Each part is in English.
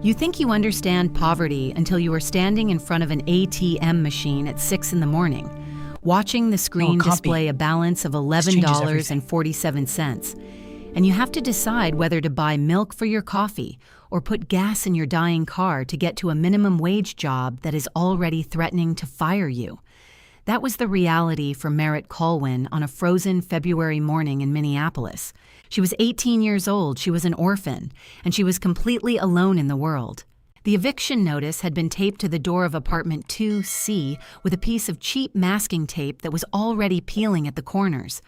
You think you understand poverty until you are standing in front of an ATM machine at 6 in the morning, watching the screen display a balance of $11.47, and you have to decide whether to buy milk for your coffee or put gas in your dying car to get to a minimum wage job that is already threatening to fire you. That was the reality for Merritt Colwyn on a frozen February morning in Minneapolis. She was 18 years old, she was an orphan, and she was completely alone in the world. The eviction notice had been taped to the door of apartment 2C with a piece of cheap masking tape that was already peeling at the corners.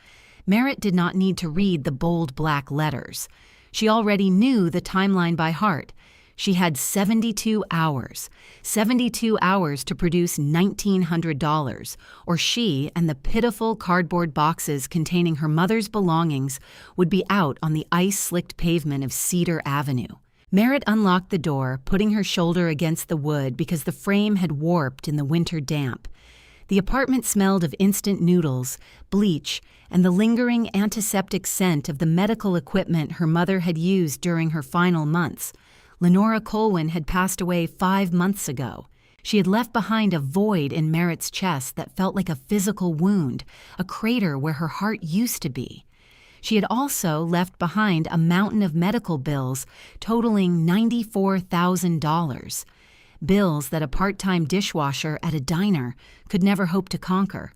Merritt did not need to read the bold black letters. She already knew the timeline by heart. She had 72 hours to produce $1,900, or she and the pitiful cardboard boxes containing her mother's belongings would be out on the ice-slicked pavement of Cedar Avenue. Merritt unlocked the door, putting her shoulder against the wood because the frame had warped in the winter damp. The apartment smelled of instant noodles, bleach, and the lingering antiseptic scent of the medical equipment her mother had used during her final months. Lenora Colwyn had passed away 5 months ago. She had left behind a void in Merritt's chest that felt like a physical wound, a crater where her heart used to be. She had also left behind a mountain of medical bills totaling $94,000. Bills that a part-time dishwasher at a diner could never hope to conquer.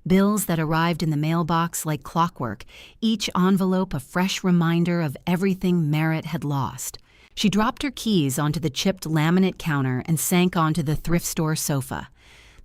Bills that arrived in the mailbox like clockwork, each envelope a fresh reminder of everything Merritt had lost. She dropped her keys onto the chipped laminate counter and sank onto the thrift store sofa.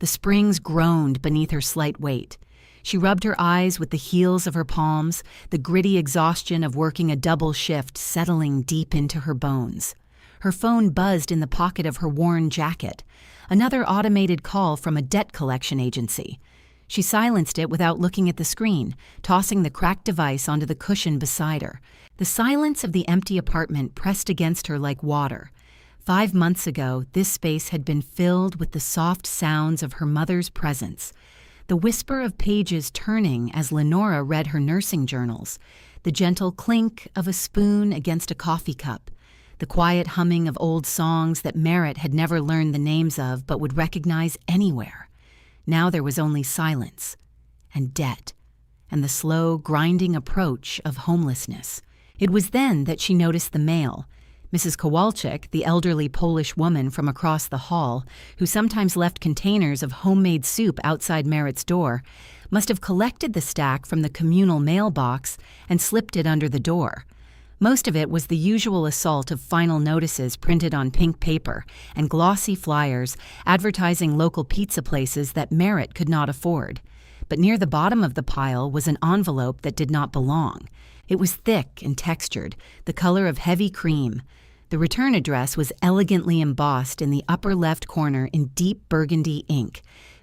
The springs groaned beneath her slight weight. She rubbed her eyes with the heels of her palms, the gritty exhaustion of working a double shift settling deep into her bones. Her phone buzzed in the pocket of her worn jacket. Another automated call from a debt collection agency. She silenced it without looking at the screen, tossing the cracked device onto the cushion beside her. The silence of the empty apartment pressed against her like water. 5 months ago, this space had been filled with the soft sounds of her mother's presence. The whisper of pages turning as Lenora read her nursing journals. The gentle clink of a spoon against a coffee cup. The quiet humming of old songs that Merritt had never learned the names of but would recognize anywhere. Now there was only silence, and debt, and the slow, grinding approach of homelessness. It was then that she noticed the mail. Mrs. Kowalczyk, the elderly Polish woman from across the hall, who sometimes left containers of homemade soup outside Merritt's door, must have collected the stack from the communal mailbox and slipped it under the door. Most of it was the usual assault of final notices printed on pink paper and glossy flyers advertising local pizza places that Merritt could not afford. But near the bottom of the pile was an envelope that did not belong. It was thick and textured, the color of heavy cream. The return address was elegantly embossed in the upper left corner in deep burgundy ink.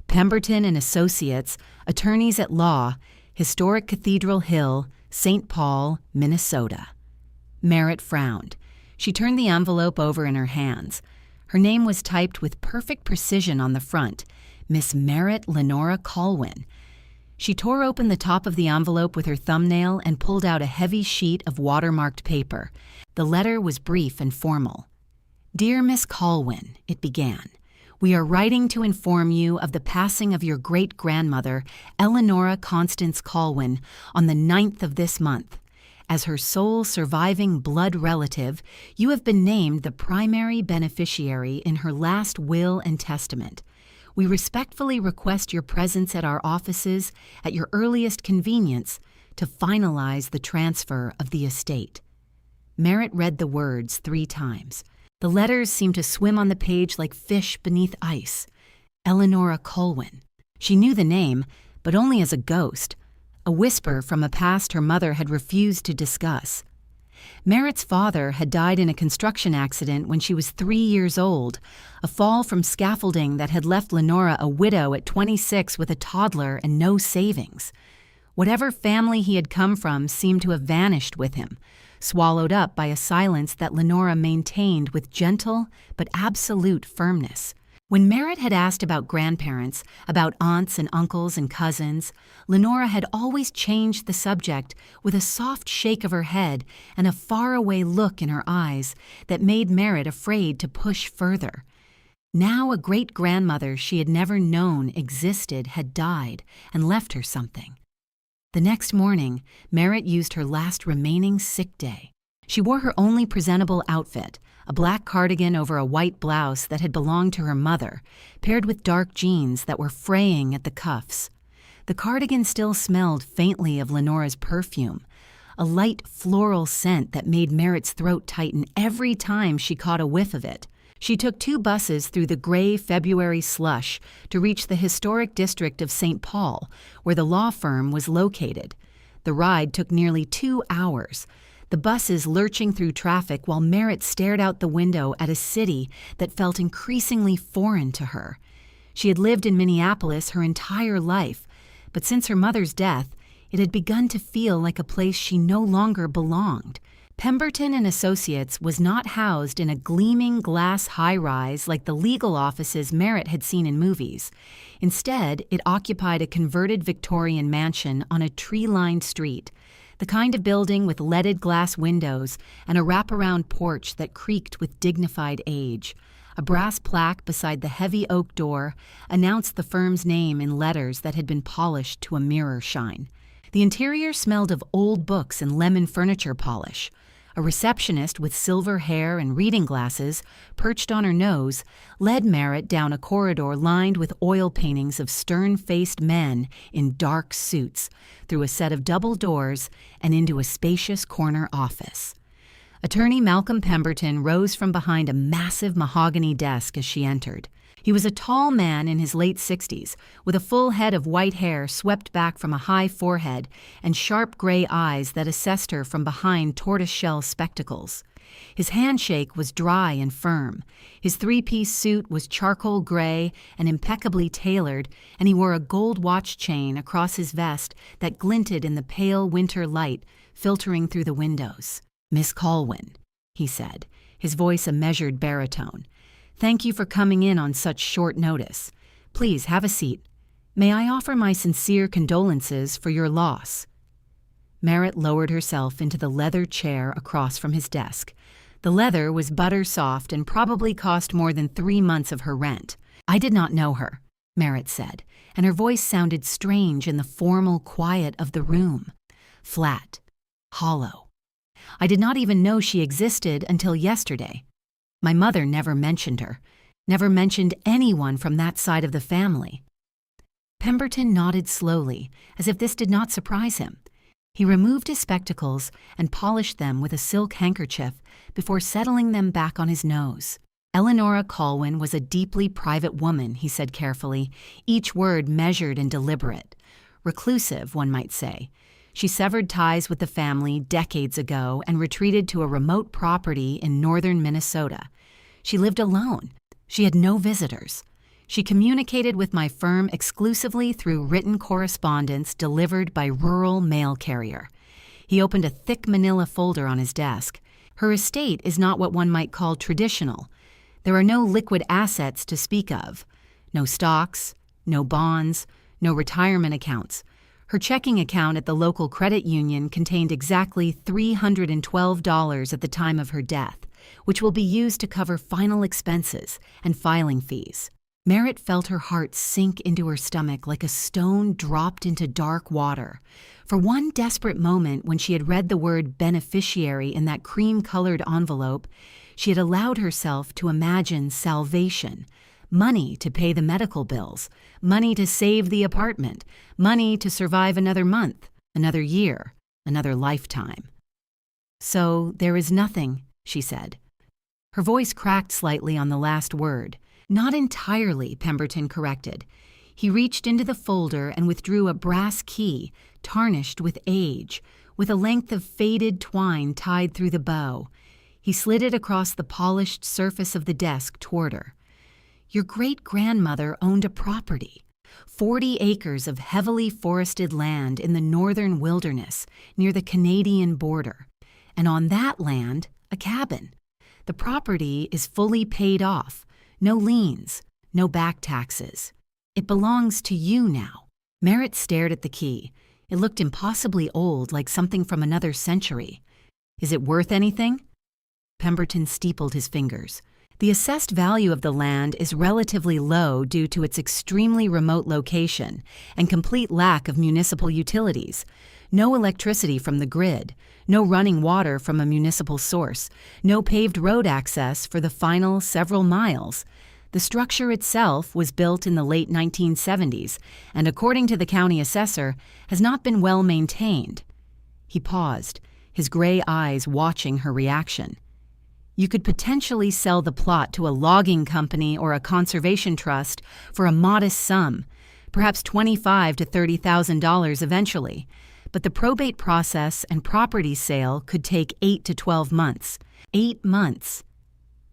Pemberton and Associates, Attorneys at Law, Historic Cathedral Hill, St. Paul, Minnesota. Merritt frowned. She turned the envelope over in her hands. Her name was typed with perfect precision on the front, Miss Merritt Lenora Colwyn. She tore open the top of the envelope with her thumbnail and pulled out a heavy sheet of watermarked paper. The letter was brief and formal. "Dear Miss Colwyn," it began, "we are writing to inform you of the passing of your great-grandmother, Eleanora Constance Colwyn, on the 9th of this month. As her sole surviving blood relative, you have been named the primary beneficiary in her last will and testament. We respectfully request your presence at our offices at your earliest convenience to finalize the transfer of the estate." Merritt read the words 3 times. The letters seemed to swim on the page like fish beneath ice. Eleanora Colwyn. She knew the name, but only as a ghost. A whisper from a past her mother had refused to discuss. Merritt's father had died in a construction accident when she was 3 years old, a fall from scaffolding that had left Lenora a widow at 26 with a toddler and no savings. Whatever family he had come from seemed to have vanished with him, swallowed up by a silence that Lenora maintained with gentle but absolute firmness. When Merritt had asked about grandparents, about aunts and uncles and cousins, Lenora had always changed the subject with a soft shake of her head and a faraway look in her eyes that made Merritt afraid to push further. Now a great-grandmother she had never known existed had died and left her something. The next morning, Merritt used her last remaining sick day. She wore her only presentable outfit, a black cardigan over a white blouse that had belonged to her mother, paired with dark jeans that were fraying at the cuffs. The cardigan still smelled faintly of Lenora's perfume, a light floral scent that made Merritt's throat tighten every time she caught a whiff of it. She took 2 buses through the gray February slush to reach the historic district of St. Paul, where the law firm was located. The ride took nearly 2 hours, the buses lurching through traffic while Merritt stared out the window at a city that felt increasingly foreign to her. She had lived in Minneapolis her entire life, but since her mother's death, it had begun to feel like a place she no longer belonged. Pemberton and Associates was not housed in a gleaming glass high-rise like the legal offices Merritt had seen in movies. Instead, it occupied a converted Victorian mansion on a tree-lined street, the kind of building with leaded glass windows and a wraparound porch that creaked with dignified age. A brass plaque beside the heavy oak door announced the firm's name in letters that had been polished to a mirror shine. The interior smelled of old books and lemon furniture polish. A receptionist with silver hair and reading glasses, perched on her nose, led Merritt down a corridor lined with oil paintings of stern-faced men in dark suits, through a set of double doors and into a spacious corner office. Attorney Malcolm Pemberton rose from behind a massive mahogany desk as she entered. He was a tall man in his late 60s, with a full head of white hair swept back from a high forehead and sharp gray eyes that assessed her from behind tortoiseshell spectacles. His handshake was dry and firm. His 3-piece suit was charcoal gray and impeccably tailored, and he wore a gold watch chain across his vest that glinted in the pale winter light filtering through the windows. "Miss Colwyn," he said, his voice a measured baritone. "Thank you for coming in on such short notice. Please have a seat. May I offer my sincere condolences for your loss?" Merritt lowered herself into the leather chair across from his desk. The leather was butter soft and probably cost more than 3 months of her rent. "I did not know her," Merritt said, and her voice sounded strange in the formal quiet of the room. Flat, hollow. "I did not even know she existed until yesterday. My mother never mentioned her, never mentioned anyone from that side of the family." Pemberton nodded slowly, as if this did not surprise him. He removed his spectacles and polished them with a silk handkerchief before settling them back on his nose. "Eleanora Colwyn was a deeply private woman," he said carefully, each word measured and deliberate. "Reclusive, one might say. She severed ties with the family decades ago and retreated to a remote property in northern Minnesota. She lived alone. She had no visitors. She communicated with my firm exclusively through written correspondence delivered by rural mail carrier." He opened a thick manila folder on his desk. "Her estate is not what one might call traditional. There are no liquid assets to speak of. No stocks, no bonds, no retirement accounts. Her checking account at the local credit union contained exactly $312 at the time of her death, which will be used to cover final expenses and filing fees." Merritt felt her heart sink into her stomach like a stone dropped into dark water. For one desperate moment, when she had read the word beneficiary in that cream-colored envelope, she had allowed herself to imagine salvation. Money to pay the medical bills, money to save the apartment, money to survive another month, another year, another lifetime. "So there is nothing," she said. Her voice cracked slightly on the last word. "Not entirely," Pemberton corrected. He reached into the folder and withdrew a brass key, tarnished with age, with a length of faded twine tied through the bow. He slid it across the polished surface of the desk toward her. "Your great-grandmother owned a property, 40 acres of heavily forested land in the northern wilderness near the Canadian border, and on that land, a cabin. The property is fully paid off, no liens, no back taxes. It belongs to you now. Merritt stared at the key. It looked impossibly old, like something from another century. Is it worth anything? Pemberton steepled his fingers. The assessed value of the land is relatively low due to its extremely remote location and complete lack of municipal utilities. No electricity from the grid, no running water from a municipal source, no paved road access for the final several miles. The structure itself was built in the late 1970s and, according to the county assessor, has not been well maintained. He paused, his gray eyes watching her reaction. You could potentially sell the plot to a logging company or a conservation trust for a modest sum, perhaps $25,000 to $30,000 eventually, but the probate process and property sale could take 8 to 12 months. 8 months.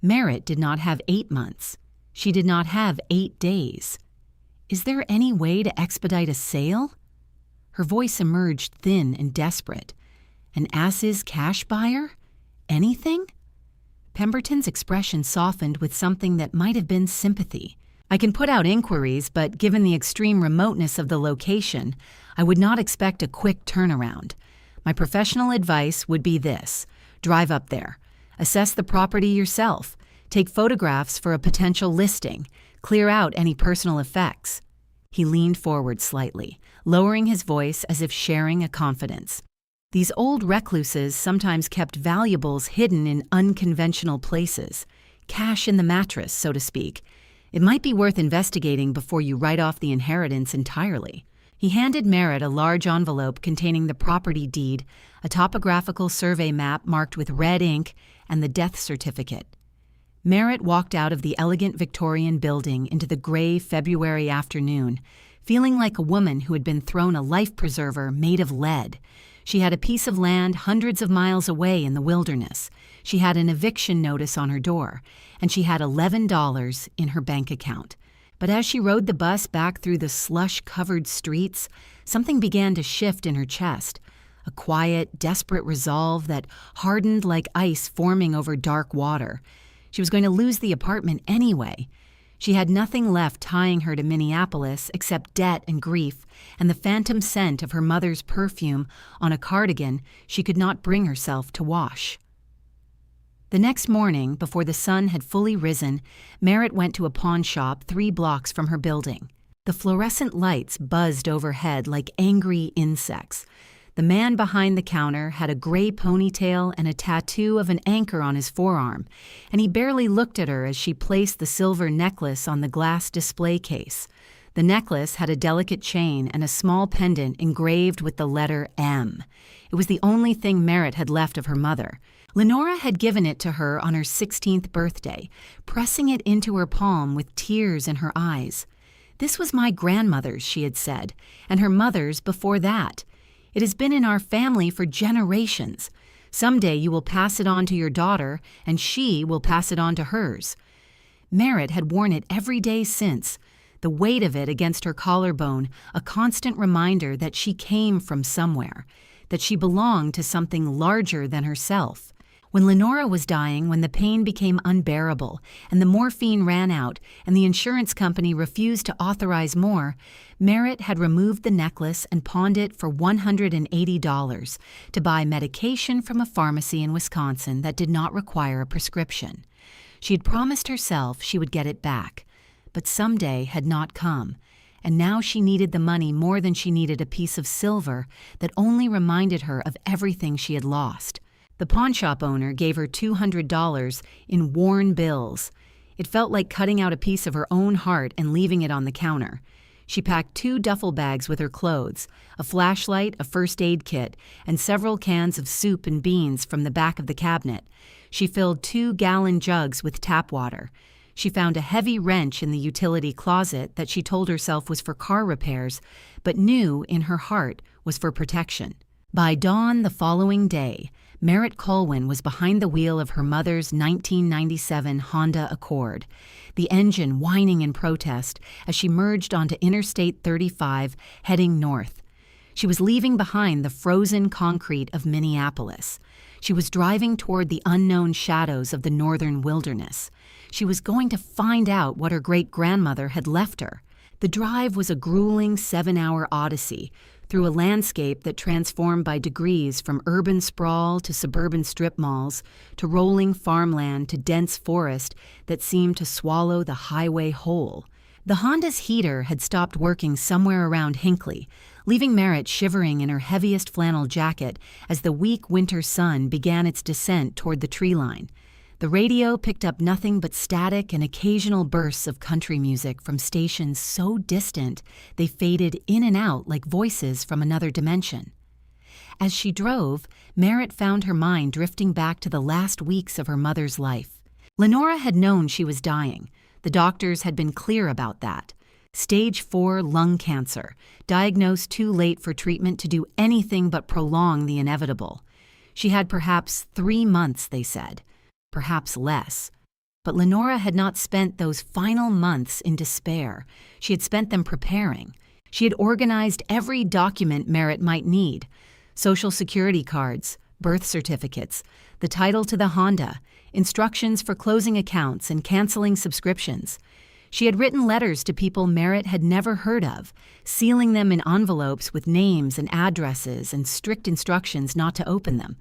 Merritt did not have 8 months. She did not have 8 days. Is there any way to expedite a sale? Her voice emerged thin and desperate. An as-is cash buyer? Anything? Pemberton's expression softened with something that might have been sympathy. I can put out inquiries, but given the extreme remoteness of the location, I would not expect a quick turnaround. My professional advice would be this: drive up there, assess the property yourself, take photographs for a potential listing, clear out any personal effects. He leaned forward slightly, lowering his voice as if sharing a confidence. These old recluses sometimes kept valuables hidden in unconventional places, cash in the mattress, so to speak. It might be worth investigating before you write off the inheritance entirely. He handed Merritt a large envelope containing the property deed, a topographical survey map marked with red ink, and the death certificate. Merritt walked out of the elegant Victorian building into the gray February afternoon, feeling like a woman who had been thrown a life preserver made of lead. She had a piece of land hundreds of miles away in the wilderness. She had an eviction notice on her door, and she had $11 in her bank account. But as she rode the bus back through the slush-covered streets, something began to shift in her chest, a quiet, desperate resolve that hardened like ice forming over dark water. She was going to lose the apartment anyway. She had nothing left tying her to Minneapolis except debt and grief and the phantom scent of her mother's perfume on a cardigan she could not bring herself to wash. The next morning, before the sun had fully risen, Merritt went to a pawn shop 3 blocks from her building. The fluorescent lights buzzed overhead like angry insects. The man behind the counter had a gray ponytail and a tattoo of an anchor on his forearm, and he barely looked at her as she placed the silver necklace on the glass display case. The necklace had a delicate chain and a small pendant engraved with the letter M. It was the only thing Merritt had left of her mother. Lenora had given it to her on her 16th birthday, pressing it into her palm with tears in her eyes. "This was my grandmother's," she had said, "and her mother's before that. It has been in our family for generations. Someday you will pass it on to your daughter, and she will pass it on to hers." Merritt had worn it every day since, the weight of it against her collarbone, a constant reminder that she came from somewhere, that she belonged to something larger than herself. When Lenora was dying, when the pain became unbearable, and the morphine ran out, and the insurance company refused to authorize more, Merritt had removed the necklace and pawned it for $180 to buy medication from a pharmacy in Wisconsin that did not require a prescription. She had promised herself she would get it back, but someday had not come, and now she needed the money more than she needed a piece of silver that only reminded her of everything she had lost. The pawnshop owner gave her $200 in worn bills. It felt like cutting out a piece of her own heart and leaving it on the counter. She packed 2 duffel bags with her clothes, a flashlight, a first aid kit, and several cans of soup and beans from the back of the cabinet. She filled 2-gallon jugs with tap water. She found a heavy wrench in the utility closet that she told herself was for car repairs, but knew in her heart was for protection. By dawn the following day, Merritt Colwyn was behind the wheel of her mother's 1997 Honda Accord, the engine whining in protest as she merged onto Interstate 35, heading north. She was leaving behind the frozen concrete of Minneapolis. She was driving toward the unknown shadows of the northern wilderness. She was going to find out what her great-grandmother had left her. The drive was a grueling 7-hour odyssey through a landscape that transformed by degrees from urban sprawl to suburban strip malls to rolling farmland to dense forest that seemed to swallow the highway whole. The Honda's heater had stopped working somewhere around Hinckley, leaving Merritt shivering in her heaviest flannel jacket as the weak winter sun began its descent toward the tree line. The radio picked up nothing but static and occasional bursts of country music from stations so distant they faded in and out like voices from another dimension. As she drove, Merritt found her mind drifting back to the last weeks of her mother's life. Lenora had known she was dying. The doctors had been clear about that. Stage 4 lung cancer, diagnosed too late for treatment to do anything but prolong the inevitable. She had perhaps 3 months, they said. Perhaps less. But Lenora had not spent those final months in despair. She had spent them preparing. She had organized every document Merritt might need: Social Security cards, birth certificates, the title to the Honda, instructions for closing accounts and canceling subscriptions. She had written letters to people Merritt had never heard of, sealing them in envelopes with names and addresses and strict instructions not to open them.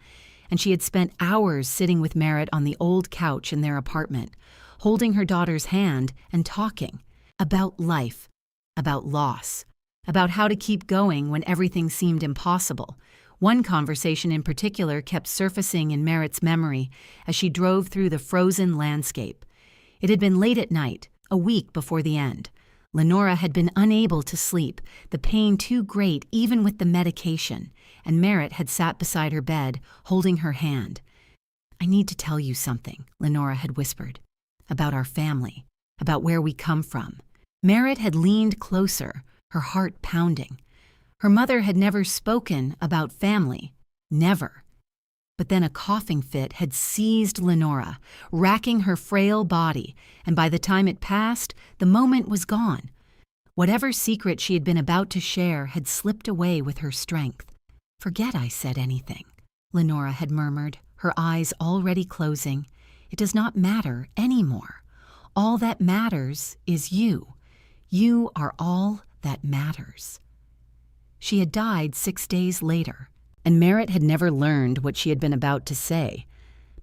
And she had spent hours sitting with Merritt on the old couch in their apartment, holding her daughter's hand and talking about life, about loss, about how to keep going when everything seemed impossible. One conversation in particular kept surfacing in Merritt's memory as she drove through the frozen landscape. It had been late at night, a week before the end. Lenora had been unable to sleep, the pain too great even with the medication, and Merritt had sat beside her bed, holding her hand. "I need to tell you something," Lenora had whispered, "about our family, about where we come from." Merritt had leaned closer, her heart pounding. Her mother had never spoken about family, never. But then a coughing fit had seized Lenora, racking her frail body, and by the time it passed, the moment was gone. Whatever secret she had been about to share had slipped away with her strength. "Forget I said anything," Lenora had murmured, her eyes already closing. "It does not matter anymore. All that matters is you. You are all that matters." She had died 6 days later, and Merritt had never learned what she had been about to say.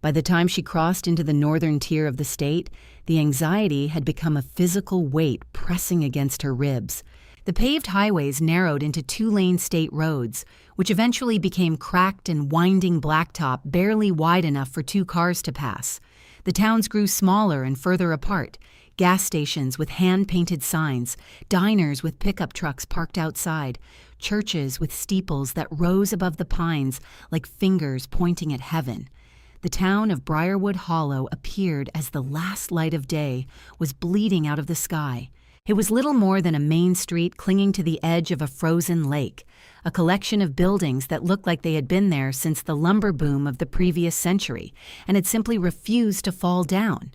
By the time she crossed into the northern tier of the state, the anxiety had become a physical weight pressing against her ribs. The paved highways narrowed into 2-lane state roads, which eventually became cracked and winding blacktop barely wide enough for 2 cars to pass. The towns grew smaller and further apart, gas stations with hand-painted signs, diners with pickup trucks parked outside, churches with steeples that rose above the pines like fingers pointing at heaven. The town of Briarwood Hollow appeared as the last light of day was bleeding out of the sky. It was little more than a main street clinging to the edge of a frozen lake, a collection of buildings that looked like they had been there since the lumber boom of the previous century and had simply refused to fall down.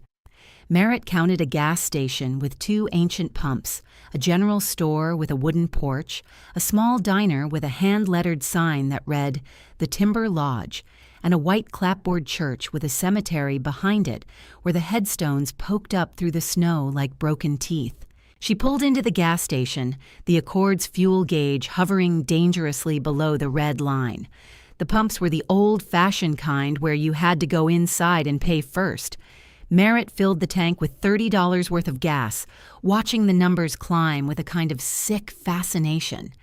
Merritt counted a gas station with 2 ancient pumps, a general store with a wooden porch, a small diner with a hand-lettered sign that read, "The Timber Lodge," and a white clapboard church with a cemetery behind it where the headstones poked up through the snow like broken teeth. She pulled into the gas station, the Accord's fuel gauge hovering dangerously below the red line. The pumps were the old-fashioned kind where you had to go inside and pay first. Merritt filled the tank with $30 worth of gas, watching the numbers climb with a kind of sick fascination,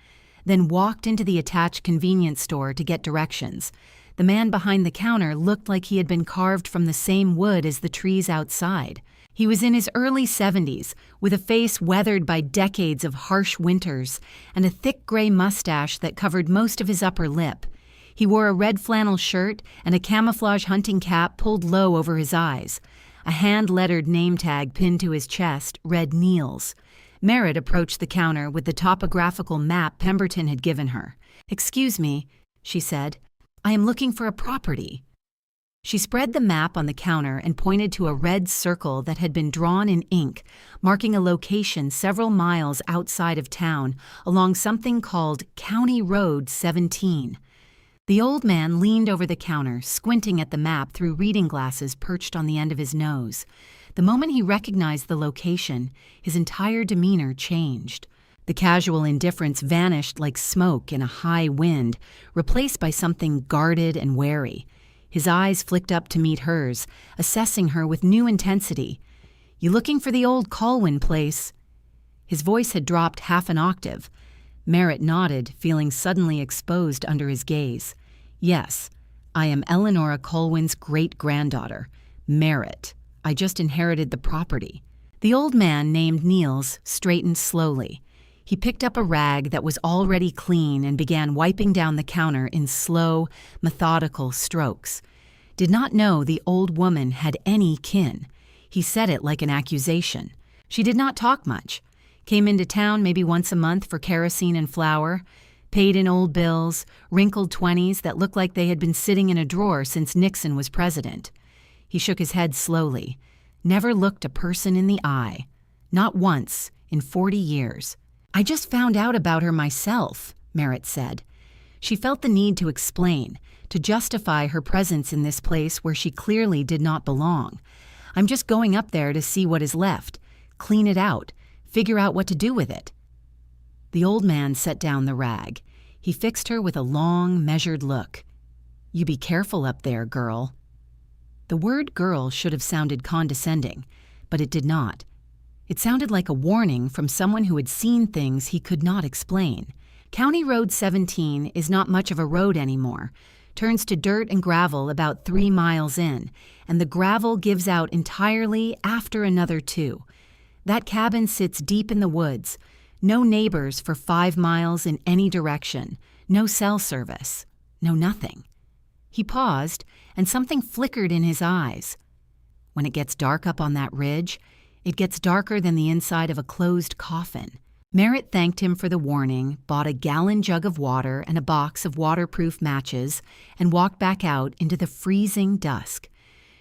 then walked into the attached convenience store to get directions. The man behind the counter looked like he had been carved from the same wood as the trees outside. He was in his early 70s, with a face weathered by decades of harsh winters and a thick gray mustache that covered most of his upper lip. He wore a red flannel shirt and a camouflage hunting cap pulled low over his eyes. A hand-lettered name tag pinned to his chest read Niels. Merritt approached the counter with the topographical map Pemberton had given her. "Excuse me," she said. "I am looking for a property." She spread the map on the counter and pointed to a red circle that had been drawn in ink, marking a location several miles outside of town along something called County Road 17. The old man leaned over the counter, squinting at the map through reading glasses perched on the end of his nose. The moment he recognized the location, his entire demeanor changed. The casual indifference vanished like smoke in a high wind, replaced by something guarded and wary. His eyes flicked up to meet hers, assessing her with new intensity. "You looking for the old Colwyn place?" His voice had dropped half an octave. Merritt nodded, feeling suddenly exposed under his gaze. "Yes, I am Eleanora Colwyn's great-granddaughter, Merritt. I just inherited the property." The old man, named Niels, straightened slowly. He picked up a rag that was already clean and began wiping down the counter in slow, methodical strokes. Did not know the old woman had any kin. He said it like an accusation. She did not talk much. Came into town maybe once a month for kerosene and flour, paid in old bills, wrinkled 20s that looked like they had been sitting in a drawer since Nixon was president. He shook his head slowly. Never looked a person in the eye. Not once in 40 years. "I just found out about her myself," Merritt said. She felt the need to explain, to justify her presence in this place where she clearly did not belong. "I'm just going up there to see what is left, clean it out, figure out what to do with it." The old man set down the rag. He fixed her with a long, measured look. "You be careful up there, girl." The word girl should have sounded condescending, but it did not. It sounded like a warning from someone who had seen things he could not explain. County Road 17 is not much of a road anymore, turns to dirt and gravel about 3 miles in, and the gravel gives out entirely after another 2. That cabin sits deep in the woods, no neighbors for 5 miles in any direction, no cell service, no nothing. He paused, and something flickered in his eyes. When it gets dark up on that ridge, it gets darker than the inside of a closed coffin. Merritt thanked him for the warning, bought a gallon jug of water and a box of waterproof matches, and walked back out into the freezing dusk.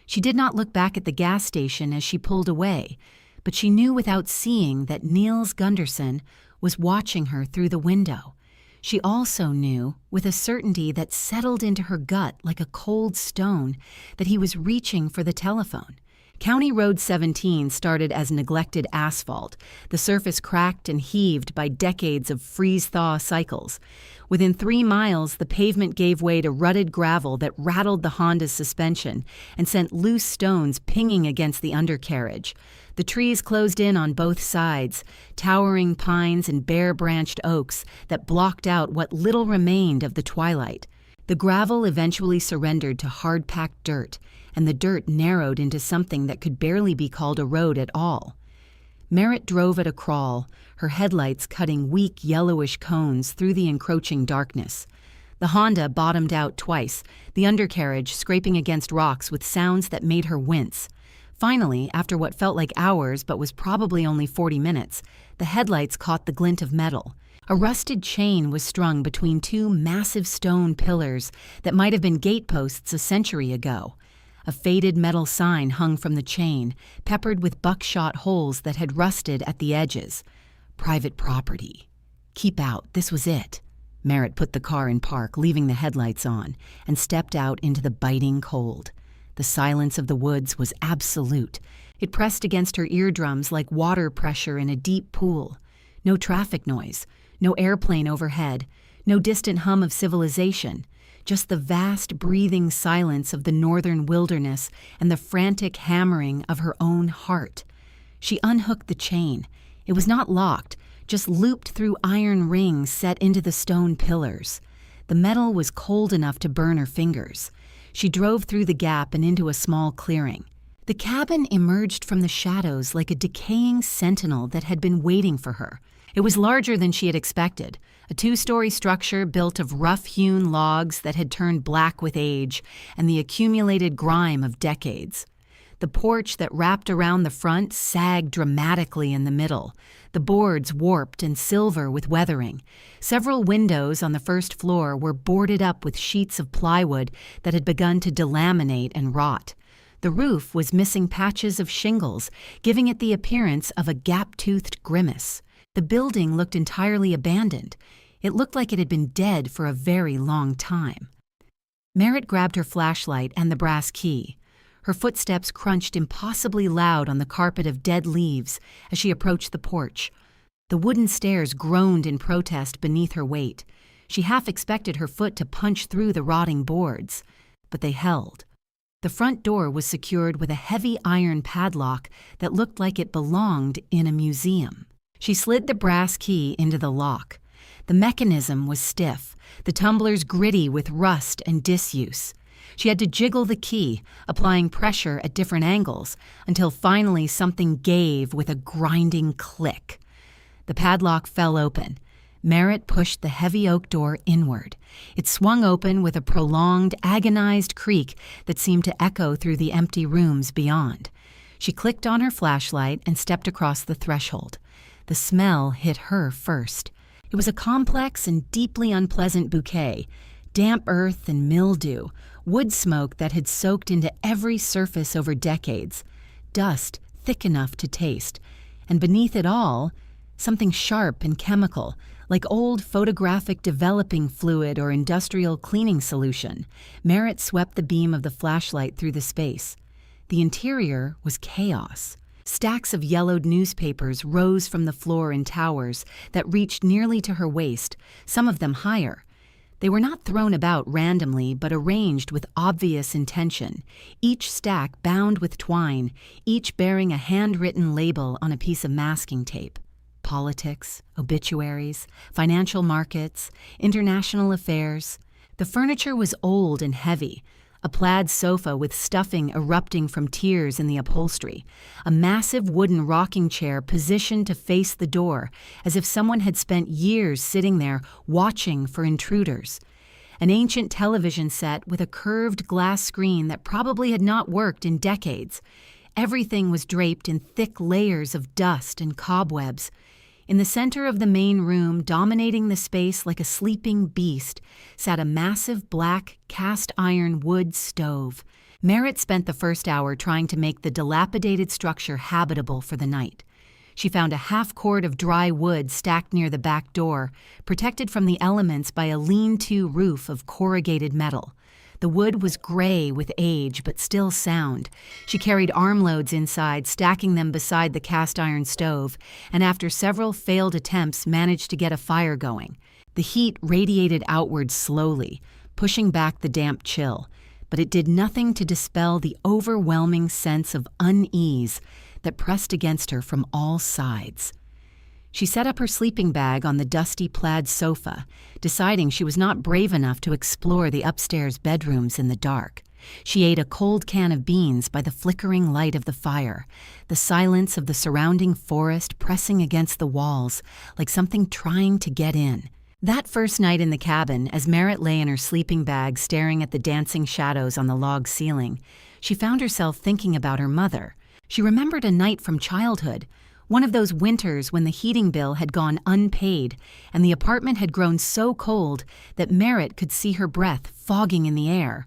She did not look back at the gas station as she pulled away, but she knew without seeing that Niels Gunderson was watching her through the window. She also knew, with a certainty that settled into her gut like a cold stone, that he was reaching for the telephone. County Road 17 started as neglected asphalt, the surface cracked and heaved by decades of freeze-thaw cycles. Within 3 miles, the pavement gave way to rutted gravel that rattled the Honda's suspension and sent loose stones pinging against the undercarriage. The trees closed in on both sides, towering pines and bare-branched oaks that blocked out what little remained of the twilight. The gravel eventually surrendered to hard-packed dirt, and the dirt narrowed into something that could barely be called a road at all. Merritt drove at a crawl, her headlights cutting weak yellowish cones through the encroaching darkness. The Honda bottomed out twice, the undercarriage scraping against rocks with sounds that made her wince. Finally, after what felt like hours but was probably only 40 minutes, the headlights caught the glint of metal. A rusted chain was strung between 2 massive stone pillars that might have been gateposts a century ago. A faded metal sign hung from the chain, peppered with buckshot holes that had rusted at the edges. Private property. Keep out, this was it. Merritt put the car in park, leaving the headlights on, and stepped out into the biting cold. The silence of the woods was absolute. It pressed against her eardrums like water pressure in a deep pool. No traffic noise, no airplane overhead, no distant hum of civilization. Just the vast, breathing silence of the northern wilderness and the frantic hammering of her own heart. She unhooked the chain. It was not locked, just looped through iron rings set into the stone pillars. The metal was cold enough to burn her fingers. She drove through the gap and into a small clearing. The cabin emerged from the shadows like a decaying sentinel that had been waiting for her. It was larger than she had expected, a 2-story structure built of rough-hewn logs that had turned black with age and the accumulated grime of decades. The porch that wrapped around the front sagged dramatically in the middle, the boards warped and silver with weathering. Several windows on the first floor were boarded up with sheets of plywood that had begun to delaminate and rot. The roof was missing patches of shingles, giving it the appearance of a gap-toothed grimace. The building looked entirely abandoned. It looked like it had been dead for a very long time. Merritt grabbed her flashlight and the brass key. Her footsteps crunched impossibly loud on the carpet of dead leaves as she approached the porch. The wooden stairs groaned in protest beneath her weight. She half expected her foot to punch through the rotting boards, but they held. The front door was secured with a heavy iron padlock that looked like it belonged in a museum. She slid the brass key into the lock. The mechanism was stiff, the tumblers gritty with rust and disuse. She had to jiggle the key, applying pressure at different angles, until finally something gave with a grinding click. The padlock fell open. Merritt pushed the heavy oak door inward. It swung open with a prolonged, agonized creak that seemed to echo through the empty rooms beyond. She clicked on her flashlight and stepped across the threshold. The smell hit her first. It was a complex and deeply unpleasant bouquet: damp earth and mildew, wood smoke that had soaked into every surface over decades, dust thick enough to taste, and beneath it all, something sharp and chemical, like old photographic developing fluid or industrial cleaning solution. Merritt swept the beam of the flashlight through the space. The interior was chaos. Stacks of yellowed newspapers rose from the floor in towers that reached nearly to her waist, some of them higher. They were not thrown about randomly, but arranged with obvious intention, each stack bound with twine, each bearing a handwritten label on a piece of masking tape. Politics, obituaries, financial markets, international affairs. The furniture was old and heavy. A plaid sofa with stuffing erupting from tears in the upholstery, a massive wooden rocking chair positioned to face the door, as if someone had spent years sitting there watching for intruders. An ancient television set with a curved glass screen that probably had not worked in decades. Everything was draped in thick layers of dust and cobwebs. In the center of the main room, dominating the space like a sleeping beast, sat a massive black cast-iron wood stove. Merritt spent the first hour trying to make the dilapidated structure habitable for the night. She found a half-cord of dry wood stacked near the back door, protected from the elements by a lean-to roof of corrugated metal. The wood was gray with age, but still sound. She carried armloads inside, stacking them beside the cast-iron stove, and after several failed attempts managed to get a fire going. The heat radiated outward slowly, pushing back the damp chill, but it did nothing to dispel the overwhelming sense of unease that pressed against her from all sides. She set up her sleeping bag on the dusty plaid sofa, deciding she was not brave enough to explore the upstairs bedrooms in the dark. She ate a cold can of beans by the flickering light of the fire, the silence of the surrounding forest pressing against the walls like something trying to get in. That first night in the cabin, as Merritt lay in her sleeping bag staring at the dancing shadows on the log ceiling, she found herself thinking about her mother. She remembered a night from childhood, one of those winters when the heating bill had gone unpaid and the apartment had grown so cold that Merritt could see her breath fogging in the air.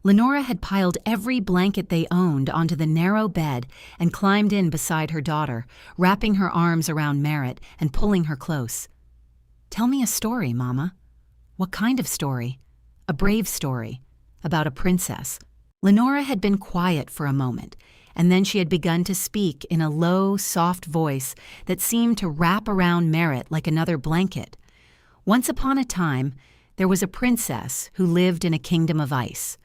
Lenora had piled every blanket they owned onto the narrow bed and climbed in beside her daughter, wrapping her arms around Merritt and pulling her close. "Tell me a story, Mama." "What kind of story?" "A brave story. About a princess." Lenora had been quiet for a moment, and then she had begun to speak in a low, soft voice that seemed to wrap around Merritt like another blanket. Once upon a time, there was a princess who lived in a kingdom of ice.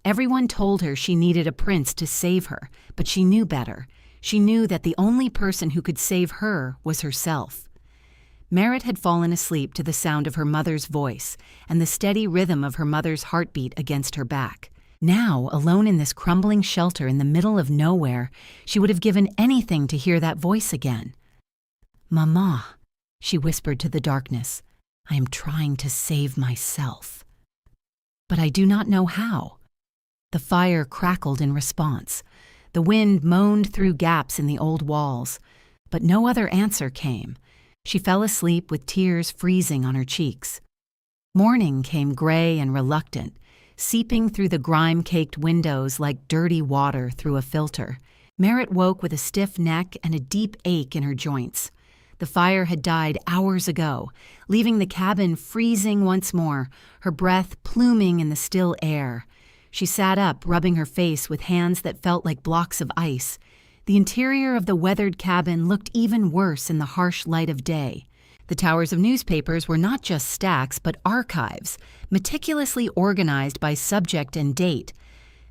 Everyone told her she needed a prince to save her, but she knew better. She knew that the only person who could save her was herself. Merritt had fallen asleep to the sound of her mother's voice and the steady rhythm of her mother's heartbeat against her back. Now, alone in this crumbling shelter in the middle of nowhere, she would have given anything to hear that voice again. "Mama," she whispered to the darkness, "I am trying to save myself. But I do not know how." The fire crackled in response. The wind moaned through gaps in the old walls, but no other answer came. She fell asleep with tears freezing on her cheeks. Morning came gray and reluctant, seeping through the grime-caked windows like dirty water through a filter. Merritt woke with a stiff neck and a deep ache in her joints. The fire had died hours ago, leaving the cabin freezing once more, her breath pluming in the still air. She sat up, rubbing her face with hands that felt like blocks of ice. The interior of the weathered cabin looked even worse in the harsh light of day. The towers of newspapers were not just stacks, but archives, meticulously organized by subject and date.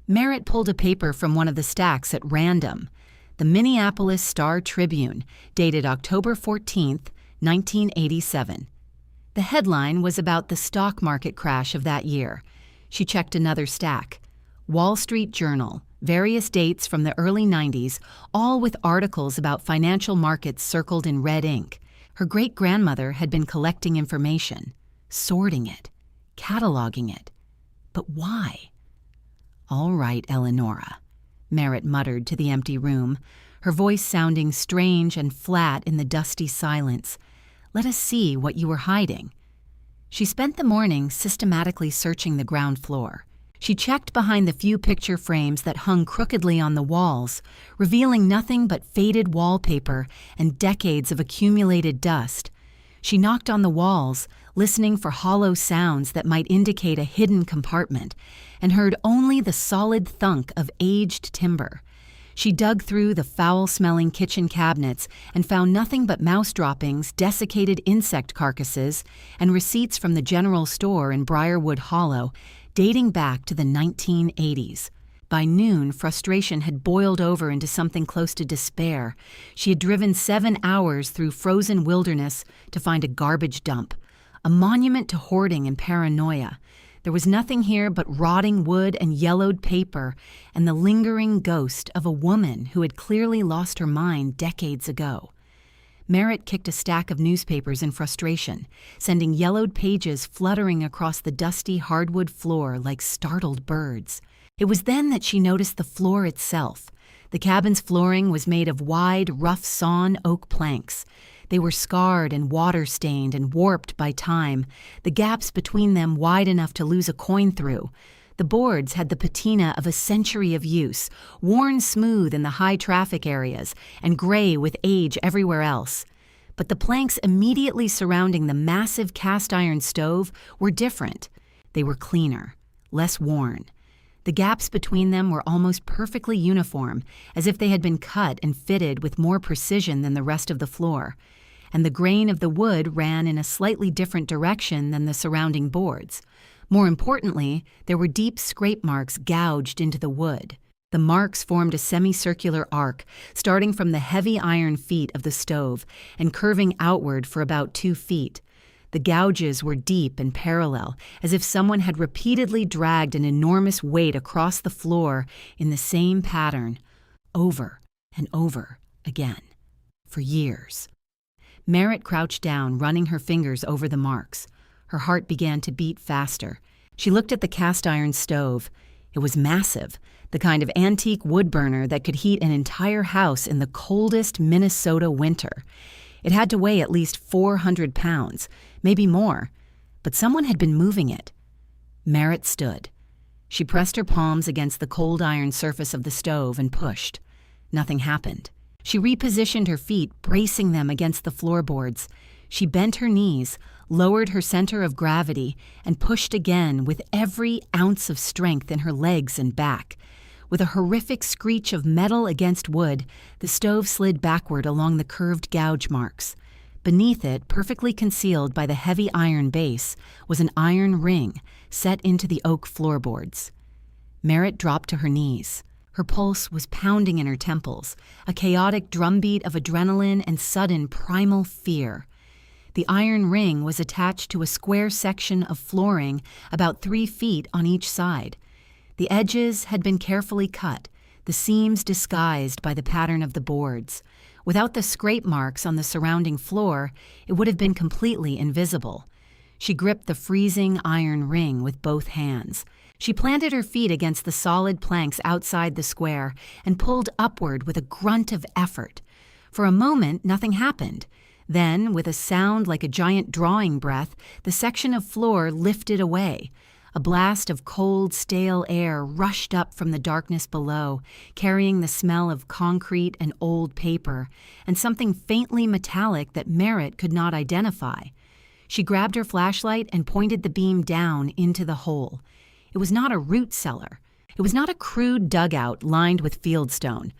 Merritt pulled a paper from one of the stacks at random. The Minneapolis Star-Tribune, dated October 14, 1987. The headline was about the stock market crash of that year. She checked another stack. Wall Street Journal, various dates from the early 90s, all with articles about financial markets circled in red ink. Her great-grandmother had been collecting information, sorting it, cataloging it. But why? "All right, Eleonora," Merritt muttered to the empty room, her voice sounding strange and flat in the dusty silence. "Let us see what you were hiding." She spent the morning systematically searching the ground floor. She checked behind the few picture frames that hung crookedly on the walls, revealing nothing but faded wallpaper and decades of accumulated dust. She knocked on the walls, listening for hollow sounds that might indicate a hidden compartment, and heard only the solid thunk of aged timber. She dug through the foul-smelling kitchen cabinets and found nothing but mouse droppings, desiccated insect carcasses, and receipts from the general store in Briarwood Hollow, dating back to the 1980s. By noon, frustration had boiled over into something close to despair. She had driven 7 hours through frozen wilderness to find a garbage dump, a monument to hoarding and paranoia. There was nothing here but rotting wood and yellowed paper and the lingering ghost of a woman who had clearly lost her mind decades ago. Merritt kicked a stack of newspapers in frustration, sending yellowed pages fluttering across the dusty hardwood floor like startled birds. It was then that she noticed the floor itself. The cabin's flooring was made of wide, rough-sawn oak planks. They were scarred and water-stained and warped by time, the gaps between them wide enough to lose a coin through. The boards had the patina of a century of use, worn smooth in the high-traffic areas and gray with age everywhere else. But the planks immediately surrounding the massive cast-iron stove were different. They were cleaner, less worn. The gaps between them were almost perfectly uniform, as if they had been cut and fitted with more precision than the rest of the floor. And the grain of the wood ran in a slightly different direction than the surrounding boards. More importantly, there were deep scrape marks gouged into the wood. The marks formed a semicircular arc, starting from the heavy iron feet of the stove and curving outward for about 2 feet. The gouges were deep and parallel, as if someone had repeatedly dragged an enormous weight across the floor in the same pattern, over and over again, for years. Merritt crouched down, running her fingers over the marks. Her heart began to beat faster. She looked at the cast-iron stove. It was massive, the kind of antique wood burner that could heat an entire house in the coldest Minnesota winter. It had to weigh at least 400 pounds, maybe more, but someone had been moving it. Merritt stood. She pressed her palms against the cold iron surface of the stove and pushed. Nothing happened. She repositioned her feet, bracing them against the floorboards. She bent her knees, lowered her center of gravity, and pushed again with every ounce of strength in her legs and back. With a horrific screech of metal against wood, the stove slid backward along the curved gouge marks. Beneath it, perfectly concealed by the heavy iron base, was an iron ring set into the oak floorboards. Merritt dropped to her knees. Her pulse was pounding in her temples, a chaotic drumbeat of adrenaline and sudden primal fear. The iron ring was attached to a square section of flooring about 3 feet on each side. The edges had been carefully cut, the seams disguised by the pattern of the boards. Without the scrape marks on the surrounding floor, it would have been completely invisible. She gripped the freezing iron ring with both hands. She planted her feet against the solid planks outside the square and pulled upward with a grunt of effort. For a moment, nothing happened. Then, with a sound like a giant drawing breath, the section of floor lifted away. A blast of cold, stale air rushed up from the darkness below, carrying the smell of concrete and old paper, and something faintly metallic that Merritt could not identify. She grabbed her flashlight and pointed the beam down into the hole. It was not a root cellar. It was not a crude dugout lined with fieldstone.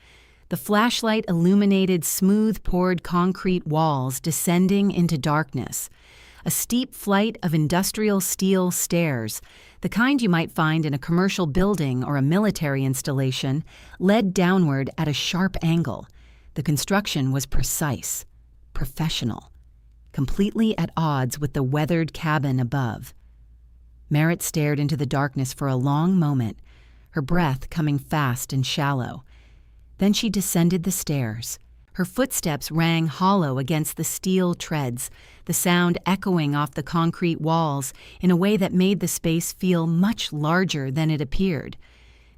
The flashlight illuminated smooth-poured concrete walls descending into darkness. A steep flight of industrial steel stairs, the kind you might find in a commercial building or a military installation, led downward at a sharp angle. The construction was precise, professional, completely at odds with the weathered cabin above. Merritt stared into the darkness for a long moment, her breath coming fast and shallow. Then she descended the stairs. Her footsteps rang hollow against the steel treads, the sound echoing off the concrete walls in a way that made the space feel much larger than it appeared.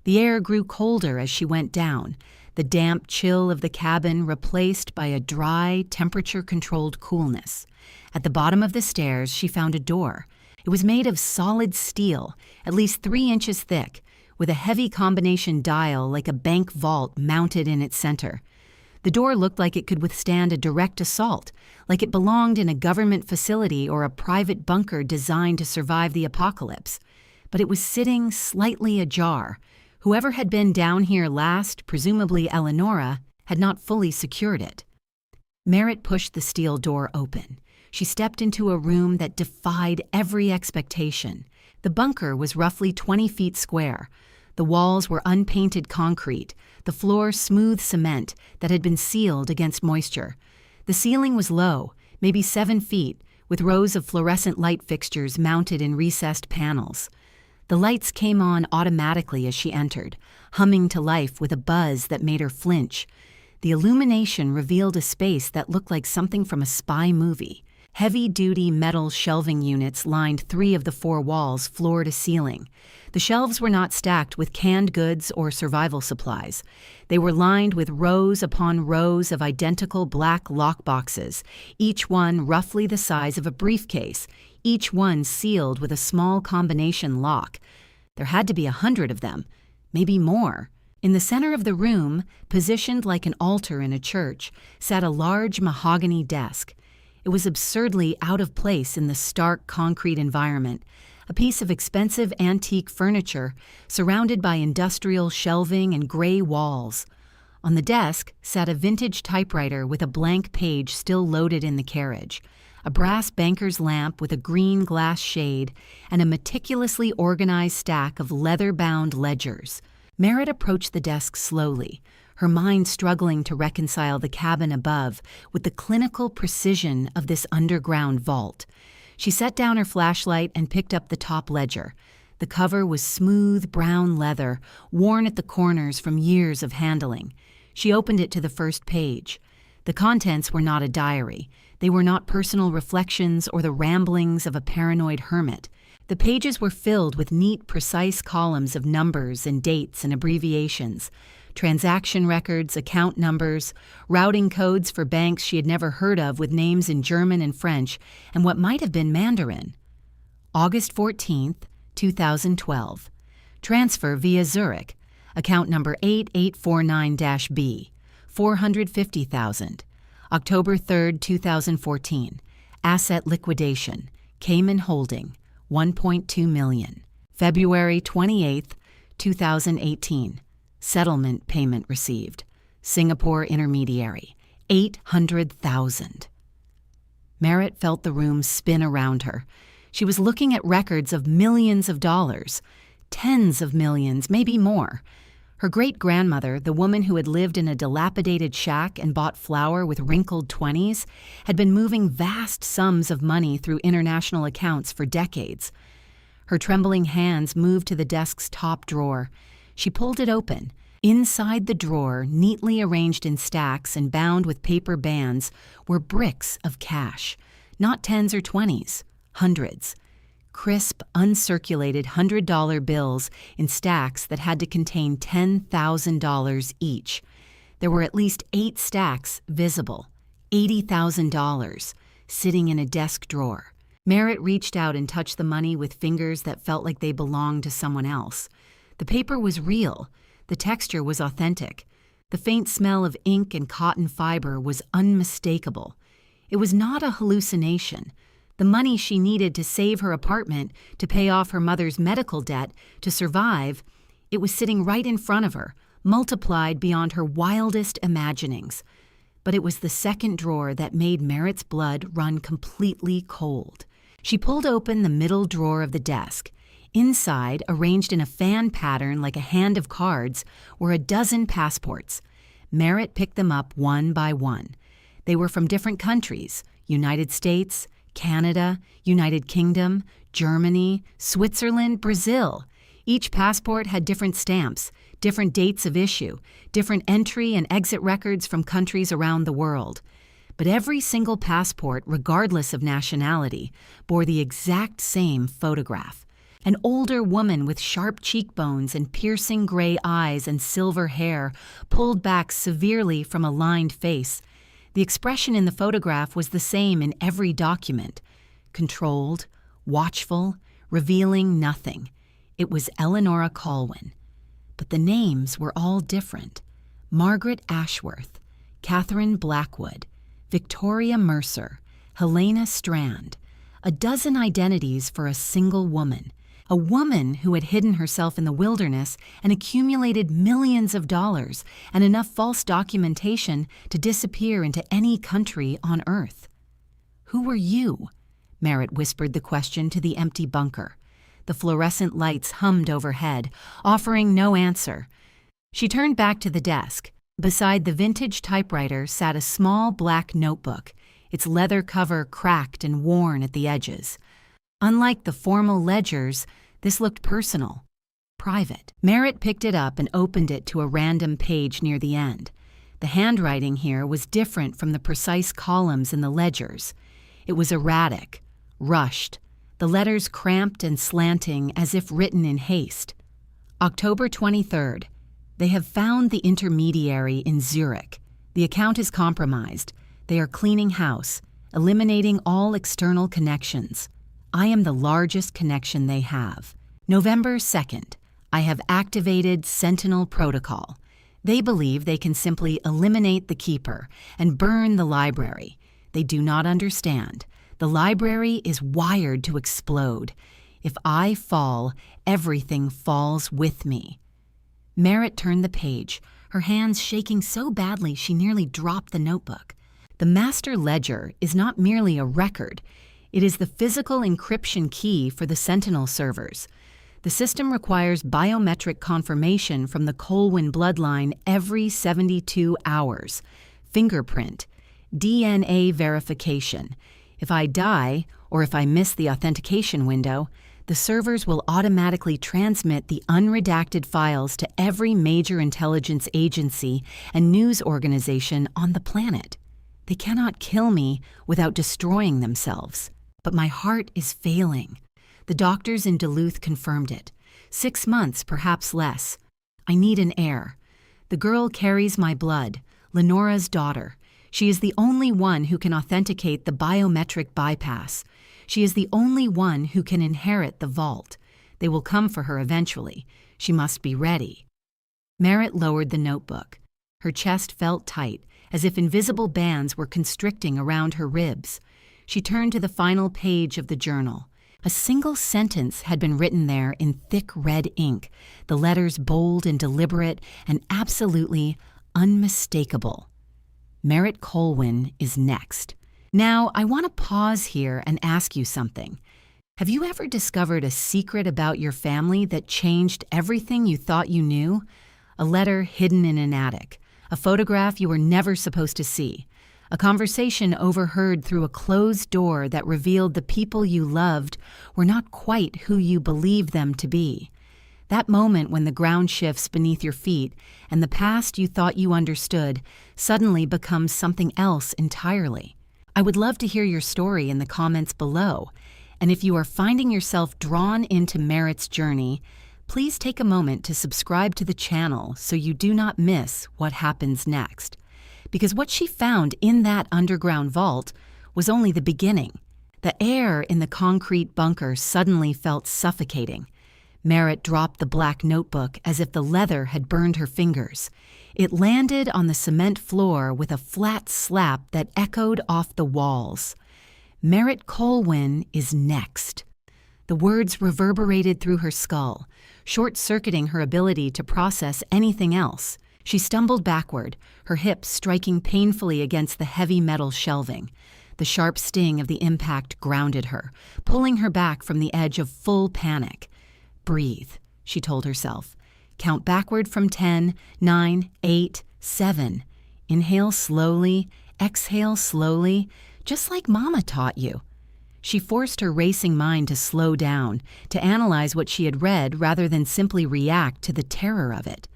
The air grew colder as she went down, the damp chill of the cabin replaced by a dry, temperature-controlled coolness. At the bottom of the stairs, she found a door. It was made of solid steel, at least 3 inches thick, with a heavy combination dial like a bank vault mounted in its center. The door looked like it could withstand a direct assault, like it belonged in a government facility or a private bunker designed to survive the apocalypse. But it was sitting slightly ajar. Whoever had been down here last, presumably Eleonora, had not fully secured it. Merritt pushed the steel door open. She stepped into a room that defied every expectation. The bunker was roughly 20 feet square. The walls were unpainted concrete, the floor smooth cement that had been sealed against moisture. The ceiling was low, maybe 7 feet, with rows of fluorescent light fixtures mounted in recessed panels. The lights came on automatically as she entered, humming to life with a buzz that made her flinch. The illumination revealed a space that looked like something from a spy movie. Heavy-duty metal shelving units lined 3 of the 4 walls, floor to ceiling. The shelves were not stacked with canned goods or survival supplies. They were lined with rows upon rows of identical black lockboxes, each one roughly the size of a briefcase, each one sealed with a small combination lock. There had to be 100 of them, maybe more. In the center of the room, positioned like an altar in a church, sat a large mahogany desk. It was absurdly out of place in the stark concrete environment, a piece of expensive antique furniture surrounded by industrial shelving and gray walls. On the desk sat a vintage typewriter with a blank page still loaded in the carriage, a brass banker's lamp with a green glass shade, and a meticulously organized stack of leather-bound ledgers. Merritt approached the desk slowly, her mind struggling to reconcile the cabin above with the clinical precision of this underground vault. She set down her flashlight and picked up the top ledger. The cover was smooth brown leather, worn at the corners from years of handling. She opened it to the first page. The contents were not a diary. They were not personal reflections or the ramblings of a paranoid hermit. The pages were filled with neat, precise columns of numbers and dates and abbreviations. Transaction records, account numbers, routing codes for banks she had never heard of with names in German and French, and what might have been Mandarin. August 14th, 2012. Transfer via Zurich. Account number 8849-B. 450,000. October 3rd, 2014. Asset liquidation. Cayman Holding. 1.2 million. February 28th, 2018. Settlement payment received. Singapore intermediary. 800,000. Merritt felt the room spin around her. She was looking at records of millions of dollars, tens of millions, maybe more. Her great-grandmother, the woman who had lived in a dilapidated shack and bought flour with wrinkled 20s, had been moving vast sums of money through international accounts for decades. Her trembling hands moved to the desk's top drawer. She pulled it open. Inside the drawer, neatly arranged in stacks and bound with paper bands, were bricks of cash. Not 10s or 20s, hundreds. Crisp, uncirculated $100 bills in stacks that had to contain $10,000 each. There were at least 8 stacks visible, $80,000, sitting in a desk drawer. Merritt reached out and touched the money with fingers that felt like they belonged to someone else. The paper was real. The texture was authentic. The faint smell of ink and cotton fiber was unmistakable. It was not a hallucination. The money she needed to save her apartment, to pay off her mother's medical debt, to survive, It was sitting right in front of her, multiplied beyond her wildest imaginings. But it was the second drawer that made Merritt's blood run completely cold. She pulled open the middle drawer of the desk. Inside, arranged in a fan pattern like a hand of cards, were a dozen passports. Merritt picked them up one by one. They were from different countries: United States, Canada, United Kingdom, Germany, Switzerland, Brazil. Each passport had different stamps, different dates of issue, different entry and exit records from countries around the world. But every single passport, regardless of nationality, bore the exact same photograph. An older woman with sharp cheekbones and piercing gray eyes and silver hair, pulled back severely from a lined face. The expression in the photograph was the same in every document: controlled, watchful, revealing nothing. It was Eleanora Colwyn. But the names were all different: Margaret Ashworth, Catherine Blackwood, Victoria Mercer, Helena Strand. A dozen identities for a single woman. A woman who had hidden herself in the wilderness and accumulated millions of dollars and enough false documentation to disappear into any country on Earth. "Who were you?" Merritt whispered the question to the empty bunker. The fluorescent lights hummed overhead, offering no answer. She turned back to the desk. Beside the vintage typewriter sat a small black notebook, its leather cover cracked and worn at the edges. Unlike the formal ledgers, this looked personal, private. Merritt picked it up and opened it to a random page near the end. The handwriting here was different from the precise columns in the ledgers. It was erratic, rushed, the letters cramped and slanting as if written in haste. October 23rd. They have found the intermediary in Zurich. The account is compromised. They are cleaning house, eliminating all external connections. I am the largest connection they have. November 2nd. I have activated Sentinel protocol. They believe they can simply eliminate the keeper and burn the library. They do not understand. The library is wired to explode. If I fall, everything falls with me. Merritt turned the page, her hands shaking so badly she nearly dropped the notebook. The master ledger is not merely a record. It is the physical encryption key for the Sentinel servers. The system requires biometric confirmation from the Colwyn bloodline every 72 hours, fingerprint, DNA verification. If I die, or if I miss the authentication window, the servers will automatically transmit the unredacted files to every major intelligence agency and news organization on the planet. They cannot kill me without destroying themselves. But my heart is failing. The doctors in Duluth confirmed it. 6 months, perhaps less. I need an heir. The girl carries my blood, Lenora's daughter. She is the only one who can authenticate the biometric bypass. She is the only one who can inherit the vault. They will come for her eventually. She must be ready. Merritt lowered the notebook. Her chest felt tight, as if invisible bands were constricting around her ribs. She turned to the final page of the journal. A single sentence had been written there in thick red ink, the letters bold and deliberate and absolutely unmistakable. Merritt Colwyn is next. Now, I want to pause here and ask you something. Have you ever discovered a secret about your family that changed everything you thought you knew? A letter hidden in an attic, a photograph you were never supposed to see, a conversation overheard through a closed door that revealed the people you loved were not quite who you believed them to be. That moment when the ground shifts beneath your feet and the past you thought you understood suddenly becomes something else entirely. I would love to hear your story in the comments below. And if you are finding yourself drawn into Merritt's journey, please take a moment to subscribe to the channel so you do not miss what happens next. Because what she found in that underground vault was only the beginning. The air in the concrete bunker suddenly felt suffocating. Merritt dropped the black notebook as if the leather had burned her fingers. It landed on the cement floor with a flat slap that echoed off the walls. Merritt Colwyn is next. The words reverberated through her skull, short-circuiting her ability to process anything else. She stumbled backward, her hips striking painfully against the heavy metal shelving. The sharp sting of the impact grounded her, pulling her back from the edge of full panic. "Breathe," she told herself. "Count backward from 10, 9, 8, 7. Inhale slowly, exhale slowly, just like Mama taught you." She forced her racing mind to slow down, to analyze what she had read rather than simply react to the terror of it.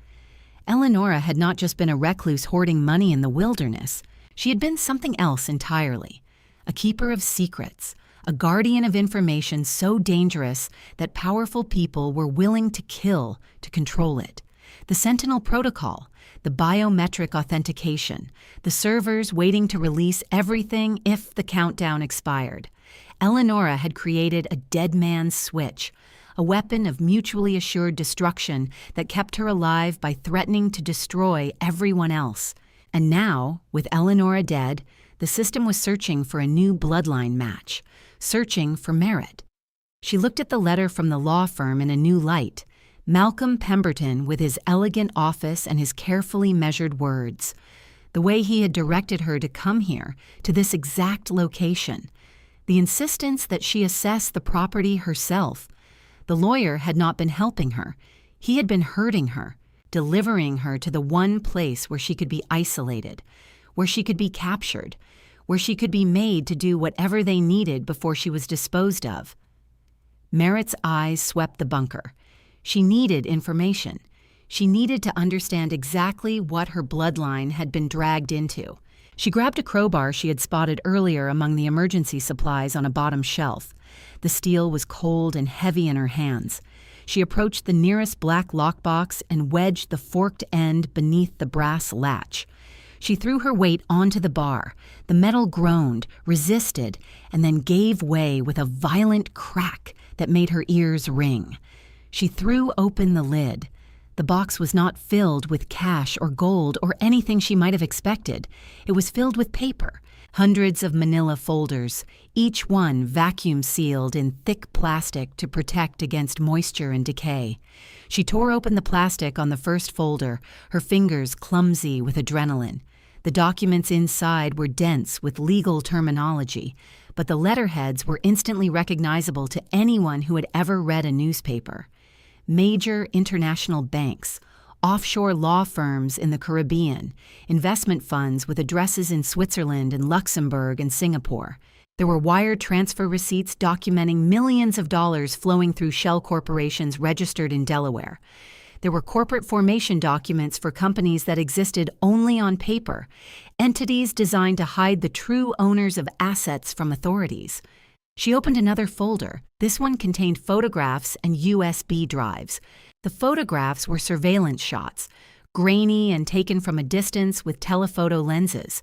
Eleonora had not just been a recluse hoarding money in the wilderness. She had been something else entirely. A keeper of secrets, a guardian of information so dangerous that powerful people were willing to kill to control it. The Sentinel protocol, the biometric authentication, the servers waiting to release everything if the countdown expired. Eleonora had created a dead man's switch, a weapon of mutually assured destruction that kept her alive by threatening to destroy everyone else. And now, with Eleonora dead, the system was searching for a new bloodline match, searching for Merritt. She looked at the letter from the law firm in a new light. Malcolm Pemberton with his elegant office and his carefully measured words. The way he had directed her to come here, to this exact location. The insistence that she assess the property herself. The lawyer had not been helping her. He had been hurting her, delivering her to the one place where she could be isolated, where she could be captured, where she could be made to do whatever they needed before she was disposed of. Merritt's eyes swept the bunker. She needed information. She needed to understand exactly what her bloodline had been dragged into. She grabbed a crowbar she had spotted earlier among the emergency supplies on a bottom shelf. The steel was cold and heavy in her hands. She approached the nearest black lockbox and wedged the forked end beneath the brass latch. She threw her weight onto the bar. The metal groaned, resisted, and then gave way with a violent crack that made her ears ring. She threw open the lid. The box was not filled with cash or gold or anything she might have expected. It was filled with paper, hundreds of manila folders, each one vacuum-sealed in thick plastic to protect against moisture and decay. She tore open the plastic on the first folder, her fingers clumsy with adrenaline. The documents inside were dense with legal terminology, but the letterheads were instantly recognizable to anyone who had ever read a newspaper. Major international banks, offshore law firms in the Caribbean, investment funds with addresses in Switzerland and Luxembourg and Singapore. There were wire transfer receipts documenting millions of dollars flowing through shell corporations registered in Delaware. There were corporate formation documents for companies that existed only on paper, entities designed to hide the true owners of assets from authorities. She opened another folder. This one contained photographs and USB drives. The photographs were surveillance shots, grainy and taken from a distance with telephoto lenses.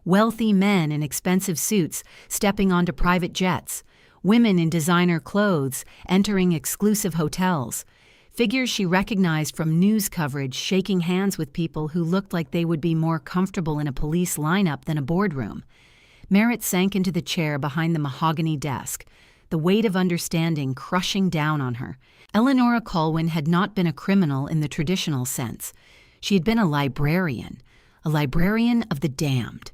Wealthy men in expensive suits stepping onto private jets. Women in designer clothes entering exclusive hotels. Figures she recognized from news coverage shaking hands with people who looked like they would be more comfortable in a police lineup than a boardroom. Merritt sank into the chair behind the mahogany desk, the weight of understanding crushing down on her. Eleonora Colwyn had not been a criminal in the traditional sense. She had been a librarian of the damned.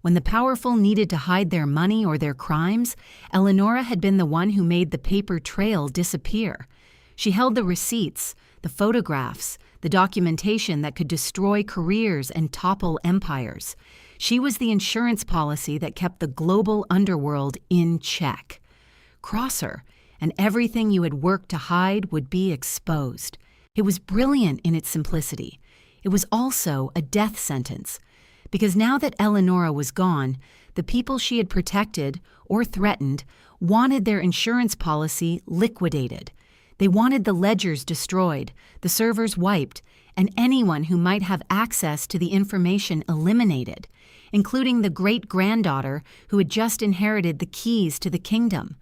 When the powerful needed to hide their money or their crimes, Eleonora had been the one who made the paper trail disappear. She held the receipts, the photographs, the documentation that could destroy careers and topple empires. She was the insurance policy that kept the global underworld in check. Cross her, and everything you had worked to hide would be exposed. It was brilliant in its simplicity. It was also a death sentence. Because now that Eleonora was gone, the people she had protected or threatened wanted their insurance policy liquidated. They wanted the ledgers destroyed, the servers wiped, and anyone who might have access to the information eliminated, including the great-granddaughter who had just inherited the keys to the kingdom.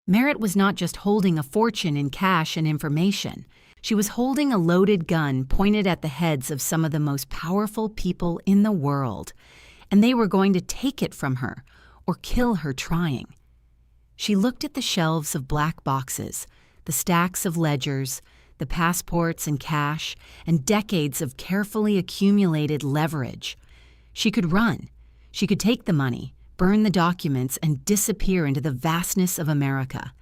Merritt was not just holding a fortune in cash and information. She was holding a loaded gun pointed at the heads of some of the most powerful people in the world, and they were going to take it from her or kill her trying. She looked at the shelves of black boxes, the stacks of ledgers, the passports and cash, and decades of carefully accumulated leverage. She could run. She could take the money, burn the documents, and disappear into the vastness of America.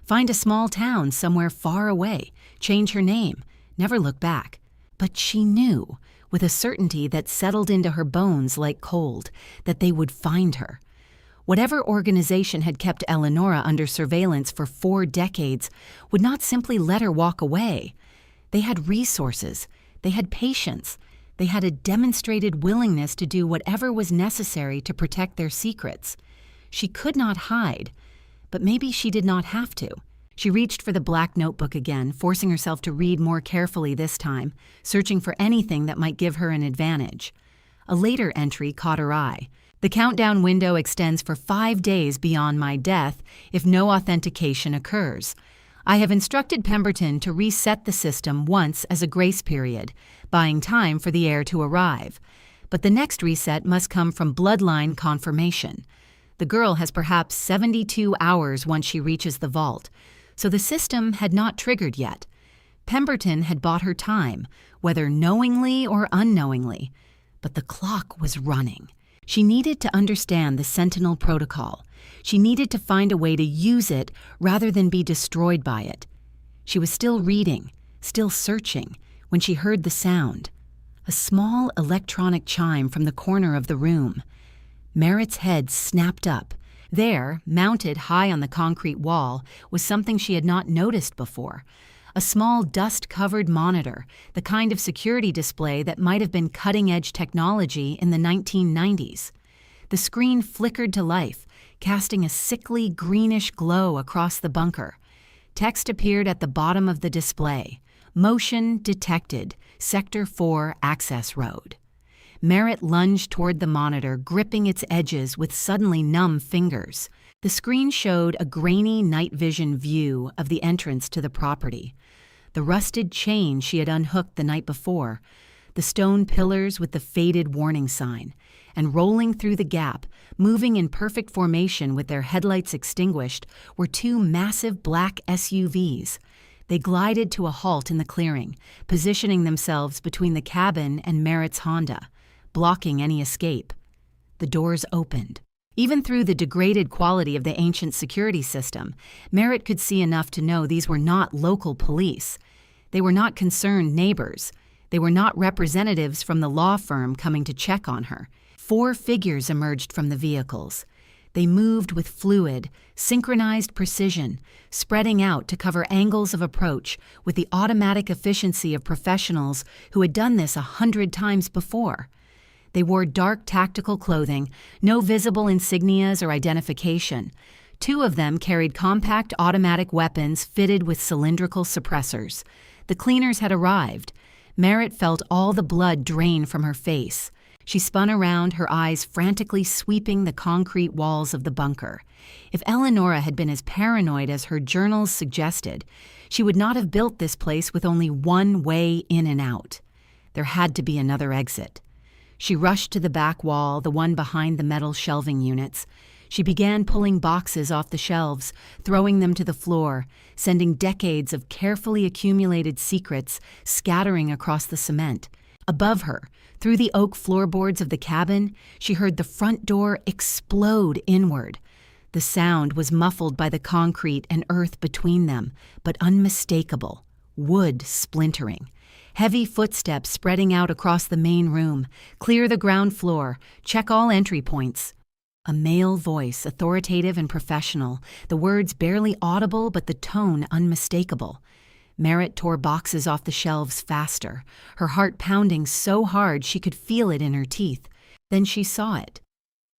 Find a small town somewhere far away, change her name, never look back. But she knew, with a certainty that settled into her bones like cold, that they would find her. Whatever organization had kept Eleonora under surveillance for 4 decades would not simply let her walk away. They had resources, they had patience, they had a demonstrated willingness to do whatever was necessary to protect their secrets. She could not hide, but maybe she did not have to. She reached for the black notebook again, forcing herself to read more carefully this time, searching for anything that might give her an advantage. A later entry caught her eye. The countdown window extends for 5 days beyond my death if no authentication occurs. I have instructed Pemberton to reset the system once as a grace period, buying time for the heir to arrive. But the next reset must come from bloodline confirmation. The girl has perhaps 72 hours once she reaches the vault, so the system had not triggered yet. Pemberton had bought her time, whether knowingly or unknowingly, but the clock was running. She needed to understand the Sentinel protocol. She needed to find a way to use it rather than be destroyed by it. She was still reading, still searching, when she heard the sound. A small electronic chime from the corner of the room. Merritt's head snapped up. There, mounted high on the concrete wall, was something she had not noticed before. A small dust-covered monitor, the kind of security display that might have been cutting-edge technology in the 1990s. The screen flickered to life, casting a sickly greenish glow across the bunker. Text appeared at the bottom of the display. Motion detected. Sector 4 access road. Merritt lunged toward the monitor, gripping its edges with suddenly numb fingers. The screen showed a grainy night vision view of the entrance to the property. The rusted chain she had unhooked the night before, the stone pillars with the faded warning sign, and rolling through the gap, moving in perfect formation with their headlights extinguished, were 2 massive black SUVs. They glided to a halt in the clearing, positioning themselves between the cabin and Merritt's Honda, blocking any escape. The doors opened. Even through the degraded quality of the ancient security system, Merritt could see enough to know these were not local police. They were not concerned neighbors. They were not representatives from the law firm coming to check on her. 4 figures emerged from the vehicles. They moved with fluid, synchronized precision, spreading out to cover angles of approach with the automatic efficiency of professionals who had done this 100 times before. They wore dark tactical clothing, no visible insignias or identification. 2 of them carried compact automatic weapons fitted with cylindrical suppressors. The cleaners had arrived. Merritt felt all the blood drain from her face. She spun around, her eyes frantically sweeping the concrete walls of the bunker. If Eleonora had been as paranoid as her journals suggested, she would not have built this place with only one way in and out. There had to be another exit. She rushed to the back wall, the one behind the metal shelving units. She began pulling boxes off the shelves, throwing them to the floor, sending decades of carefully accumulated secrets scattering across the cement. Above her, through the oak floorboards of the cabin, she heard the front door explode inward. The sound was muffled by the concrete and earth between them, but unmistakable. Wood splintering. Heavy footsteps spreading out across the main room. Clear the ground floor. Check all entry points. A male voice, authoritative and professional, the words barely audible but the tone unmistakable. Merritt tore boxes off the shelves faster, her heart pounding so hard she could feel it in her teeth. Then she saw it.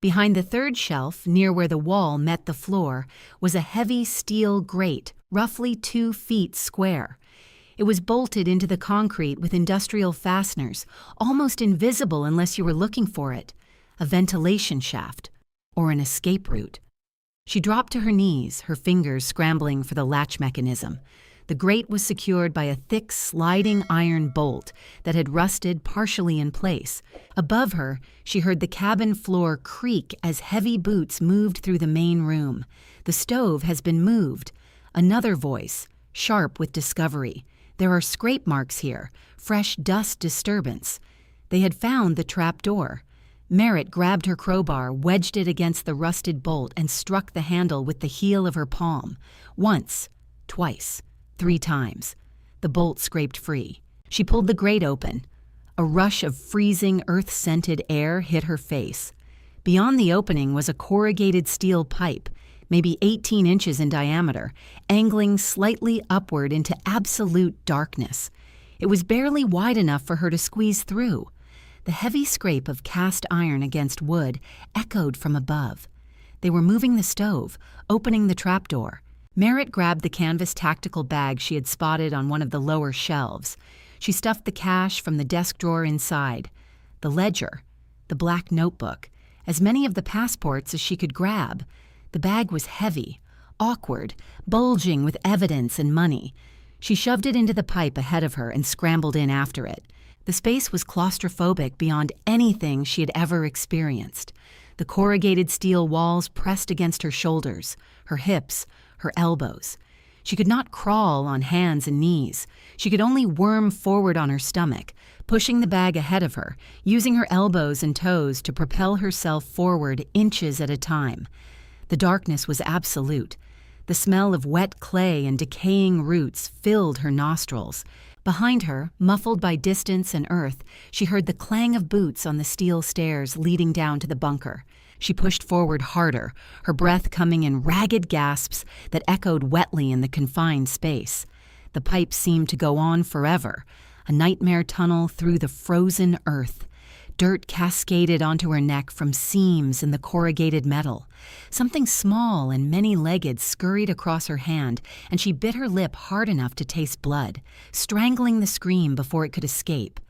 Behind the third shelf, near where the wall met the floor, was a heavy steel grate, roughly 2 feet square. It was bolted into the concrete with industrial fasteners, almost invisible unless you were looking for it. A ventilation shaft, or an escape route. She dropped to her knees, her fingers scrambling for the latch mechanism. The grate was secured by a thick, sliding iron bolt that had rusted partially in place. Above her, she heard the cabin floor creak as heavy boots moved through the main room. "The stove has been moved." Another voice, sharp with discovery. "There are scrape marks here, fresh dust disturbance." They had found the trap door. Merritt grabbed her crowbar, wedged it against the rusted bolt, and struck the handle with the heel of her palm. Once, twice, 3 times. The bolt scraped free. She pulled the grate open. A rush of freezing, earth-scented air hit her face. Beyond the opening was a corrugated steel pipe, maybe 18 inches in diameter, angling slightly upward into absolute darkness. It was barely wide enough for her to squeeze through. The heavy scrape of cast iron against wood echoed from above. They were moving the stove, opening the trapdoor. Merritt grabbed the canvas tactical bag she had spotted on one of the lower shelves. She stuffed the cash from the desk drawer inside. The ledger, the black notebook, as many of the passports as she could grab. The bag was heavy, awkward, bulging with evidence and money. She shoved it into the pipe ahead of her and scrambled in after it. The space was claustrophobic beyond anything she had ever experienced. The corrugated steel walls pressed against her shoulders, her hips, her elbows. She could not crawl on hands and knees. She could only worm forward on her stomach, pushing the bag ahead of her, using her elbows and toes to propel herself forward inches at a time. The darkness was absolute. The smell of wet clay and decaying roots filled her nostrils. Behind her, muffled by distance and earth, she heard the clang of boots on the steel stairs leading down to the bunker. She pushed forward harder, her breath coming in ragged gasps that echoed wetly in the confined space. The pipe seemed to go on forever, a nightmare tunnel through the frozen earth. Dirt cascaded onto her neck from seams in the corrugated metal. Something small and many-legged scurried across her hand, and she bit her lip hard enough to taste blood, strangling the scream before it could escape.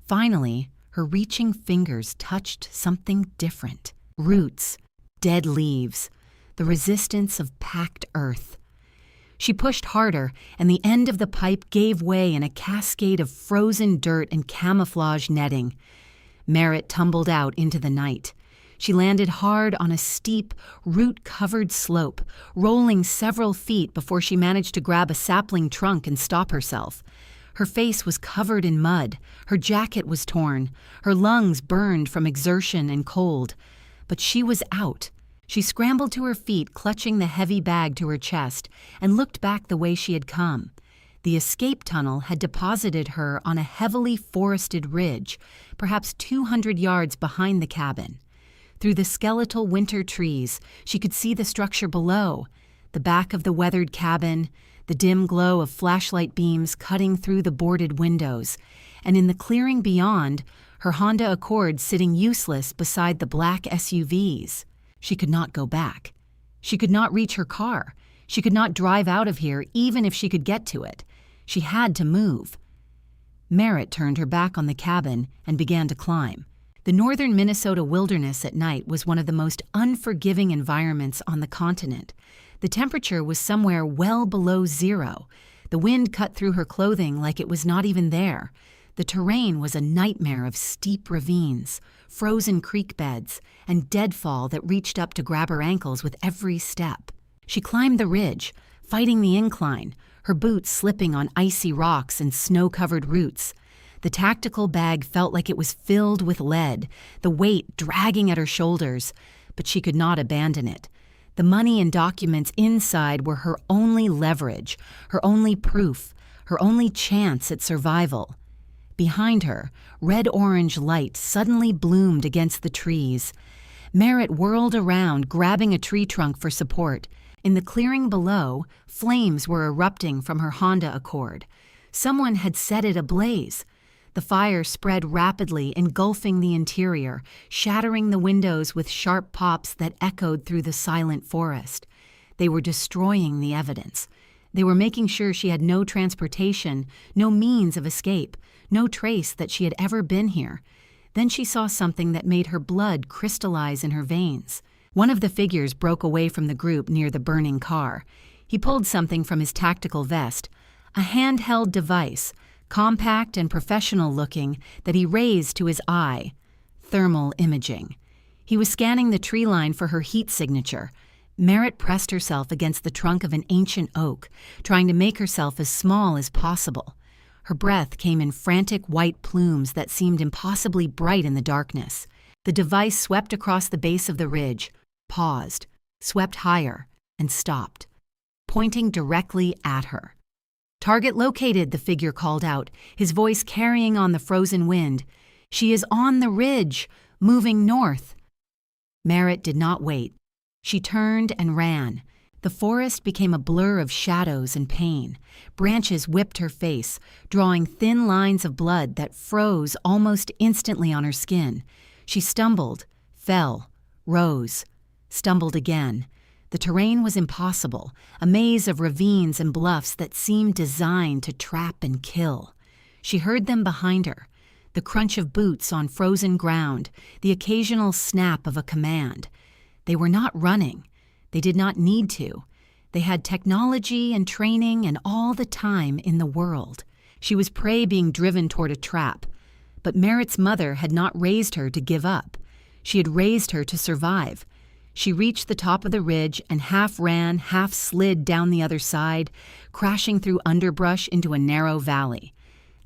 Finally, her reaching fingers touched something different. Roots, dead leaves, the resistance of packed earth. She pushed harder, and the end of the pipe gave way in a cascade of frozen dirt and camouflage netting. Merritt tumbled out into the night. She landed hard on a steep, root-covered slope, rolling several feet before she managed to grab a sapling trunk and stop herself. Her face was covered in mud, her jacket was torn, her lungs burned from exertion and cold. But she was out. She scrambled to her feet, clutching the heavy bag to her chest, and looked back the way she had come. The escape tunnel had deposited her on a heavily forested ridge, perhaps 200 yards behind the cabin. Through the skeletal winter trees, she could see the structure below, the back of the weathered cabin, the dim glow of flashlight beams cutting through the boarded windows, and in the clearing beyond, her Honda Accord sitting useless beside the black SUVs. She could not go back. She could not reach her car. She could not drive out of here even if she could get to it. She had to move. Merritt turned her back on the cabin and began to climb. The northern Minnesota wilderness at night was one of the most unforgiving environments on the continent. The temperature was somewhere well below zero. The wind cut through her clothing like it was not even there. The terrain was a nightmare of steep ravines, frozen creek beds, and deadfall that reached up to grab her ankles with every step. She climbed the ridge, fighting the incline, her boots slipping on icy rocks and snow-covered roots. The tactical bag felt like it was filled with lead, the weight dragging at her shoulders, but she could not abandon it. The money and documents inside were her only leverage, her only proof, her only chance at survival. Behind her, red-orange light suddenly bloomed against the trees. Merritt whirled around, grabbing a tree trunk for support. In the clearing below, flames were erupting from her Honda Accord. Someone had set it ablaze. The fire spread rapidly, engulfing the interior, shattering the windows with sharp pops that echoed through the silent forest. They were destroying the evidence. They were making sure she had no transportation, no means of escape, no trace that she had ever been here. Then she saw something that made her blood crystallize in her veins. One of the figures broke away from the group near the burning car. He pulled something from his tactical vest, a handheld device, compact and professional-looking, that he raised to his eye. Thermal imaging. He was scanning the tree line for her heat signature. Merritt pressed herself against the trunk of an ancient oak, trying to make herself as small as possible. Her breath came in frantic white plumes that seemed impossibly bright in the darkness. The device swept across the base of the ridge, paused, swept higher, and stopped, pointing directly at her. "Target located," the figure called out, his voice carrying on the frozen wind. "She is on the ridge, moving north." Merritt did not wait. She turned and ran. The forest became a blur of shadows and pain. Branches whipped her face, drawing thin lines of blood that froze almost instantly on her skin. She stumbled, fell, rose, stumbled again. The terrain was impossible, a maze of ravines and bluffs that seemed designed to trap and kill. She heard them behind her, the crunch of boots on frozen ground, the occasional snap of a command. They were not running. They did not need to. They had technology and training and all the time in the world. She was prey being driven toward a trap. But Merritt's mother had not raised her to give up. She had raised her to survive. She reached the top of the ridge and half ran, half slid down the other side, crashing through underbrush into a narrow valley.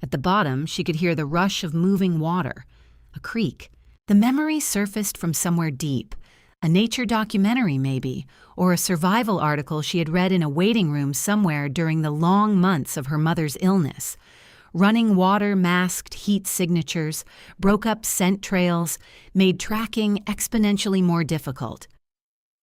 At the bottom, she could hear the rush of moving water. A creek. The memory surfaced from somewhere deep. A nature documentary, maybe, or a survival article she had read in a waiting room somewhere during the long months of her mother's illness. Running water masked heat signatures, broke up scent trails, made tracking exponentially more difficult.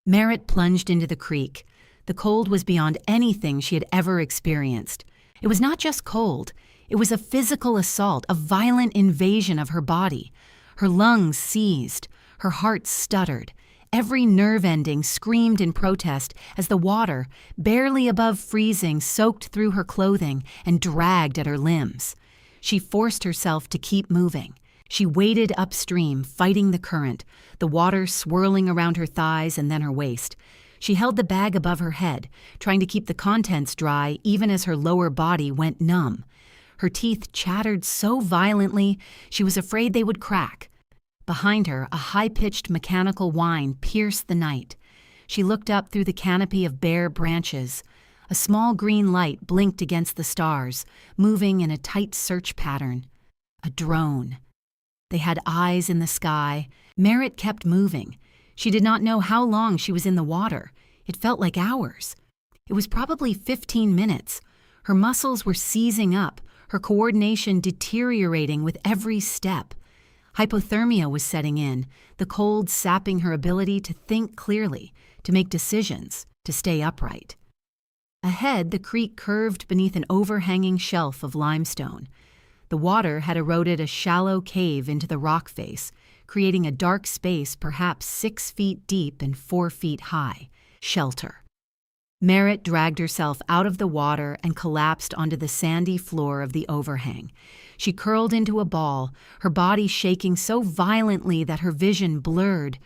Merritt plunged into the creek. The cold was beyond anything she had ever experienced. It was not just cold. It was a physical assault, a violent invasion of her body. Her lungs seized. Her heart stuttered. Every nerve ending screamed in protest as the water, barely above freezing, soaked through her clothing and dragged at her limbs. She forced herself to keep moving. She waded upstream, fighting the current, the water swirling around her thighs and then her waist. She held the bag above her head, trying to keep the contents dry even as her lower body went numb. Her teeth chattered so violently she was afraid they would crack. Behind her, a high-pitched mechanical whine pierced the night. She looked up through the canopy of bare branches. A small green light blinked against the stars, moving in a tight search pattern. A drone. They had eyes in the sky. Merritt kept moving. She did not know how long she was in the water. It felt like hours. It was probably 15 minutes. Her muscles were seizing up, her coordination deteriorating with every step. Hypothermia was setting in, the cold sapping her ability to think clearly, to make decisions, to stay upright. Ahead, the creek curved beneath an overhanging shelf of limestone. The water had eroded a shallow cave into the rock face, creating a dark space perhaps 6 feet deep and 4 feet high. Shelter. Merritt dragged herself out of the water and collapsed onto the sandy floor of the overhang. She curled into a ball, her body shaking so violently that her vision blurred.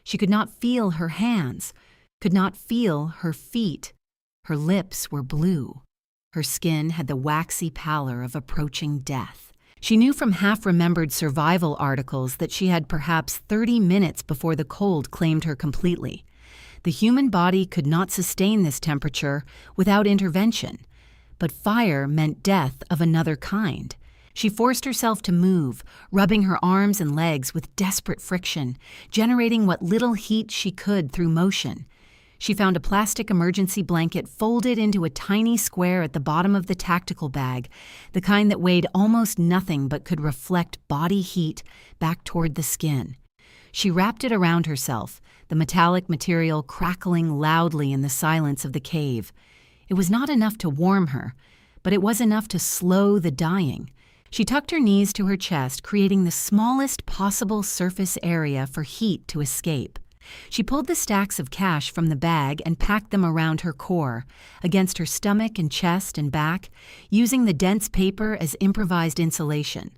She could not feel her hands, could not feel her feet. Her lips were blue. Her skin had the waxy pallor of approaching death. She knew from half-remembered survival articles that she had perhaps 30 minutes before the cold claimed her completely. The human body could not sustain this temperature without intervention, but fire meant death of another kind. She forced herself to move, rubbing her arms and legs with desperate friction, generating what little heat she could through motion. She found a plastic emergency blanket folded into a tiny square at the bottom of the tactical bag, the kind that weighed almost nothing but could reflect body heat back toward the skin. She wrapped it around herself, the metallic material crackling loudly in the silence of the cave. It was not enough to warm her, but it was enough to slow the dying. She tucked her knees to her chest, creating the smallest possible surface area for heat to escape. She pulled the stacks of cash from the bag and packed them around her core, against her stomach and chest and back, using the dense paper as improvised insulation.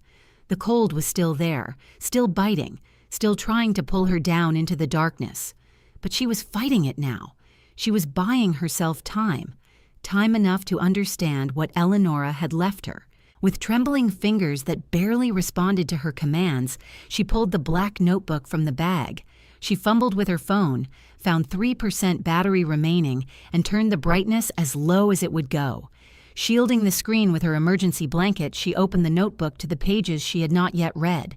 The cold was still there, still biting, still trying to pull her down into the darkness. But she was fighting it now. She was buying herself time. time enough to understand what Eleonora had left her. With trembling fingers that barely responded to her commands, she pulled the black notebook from the bag. She fumbled with her phone, found 3% battery remaining, and turned the brightness as low as it would go. Shielding the screen with her emergency blanket, she opened the notebook to the pages she had not yet read.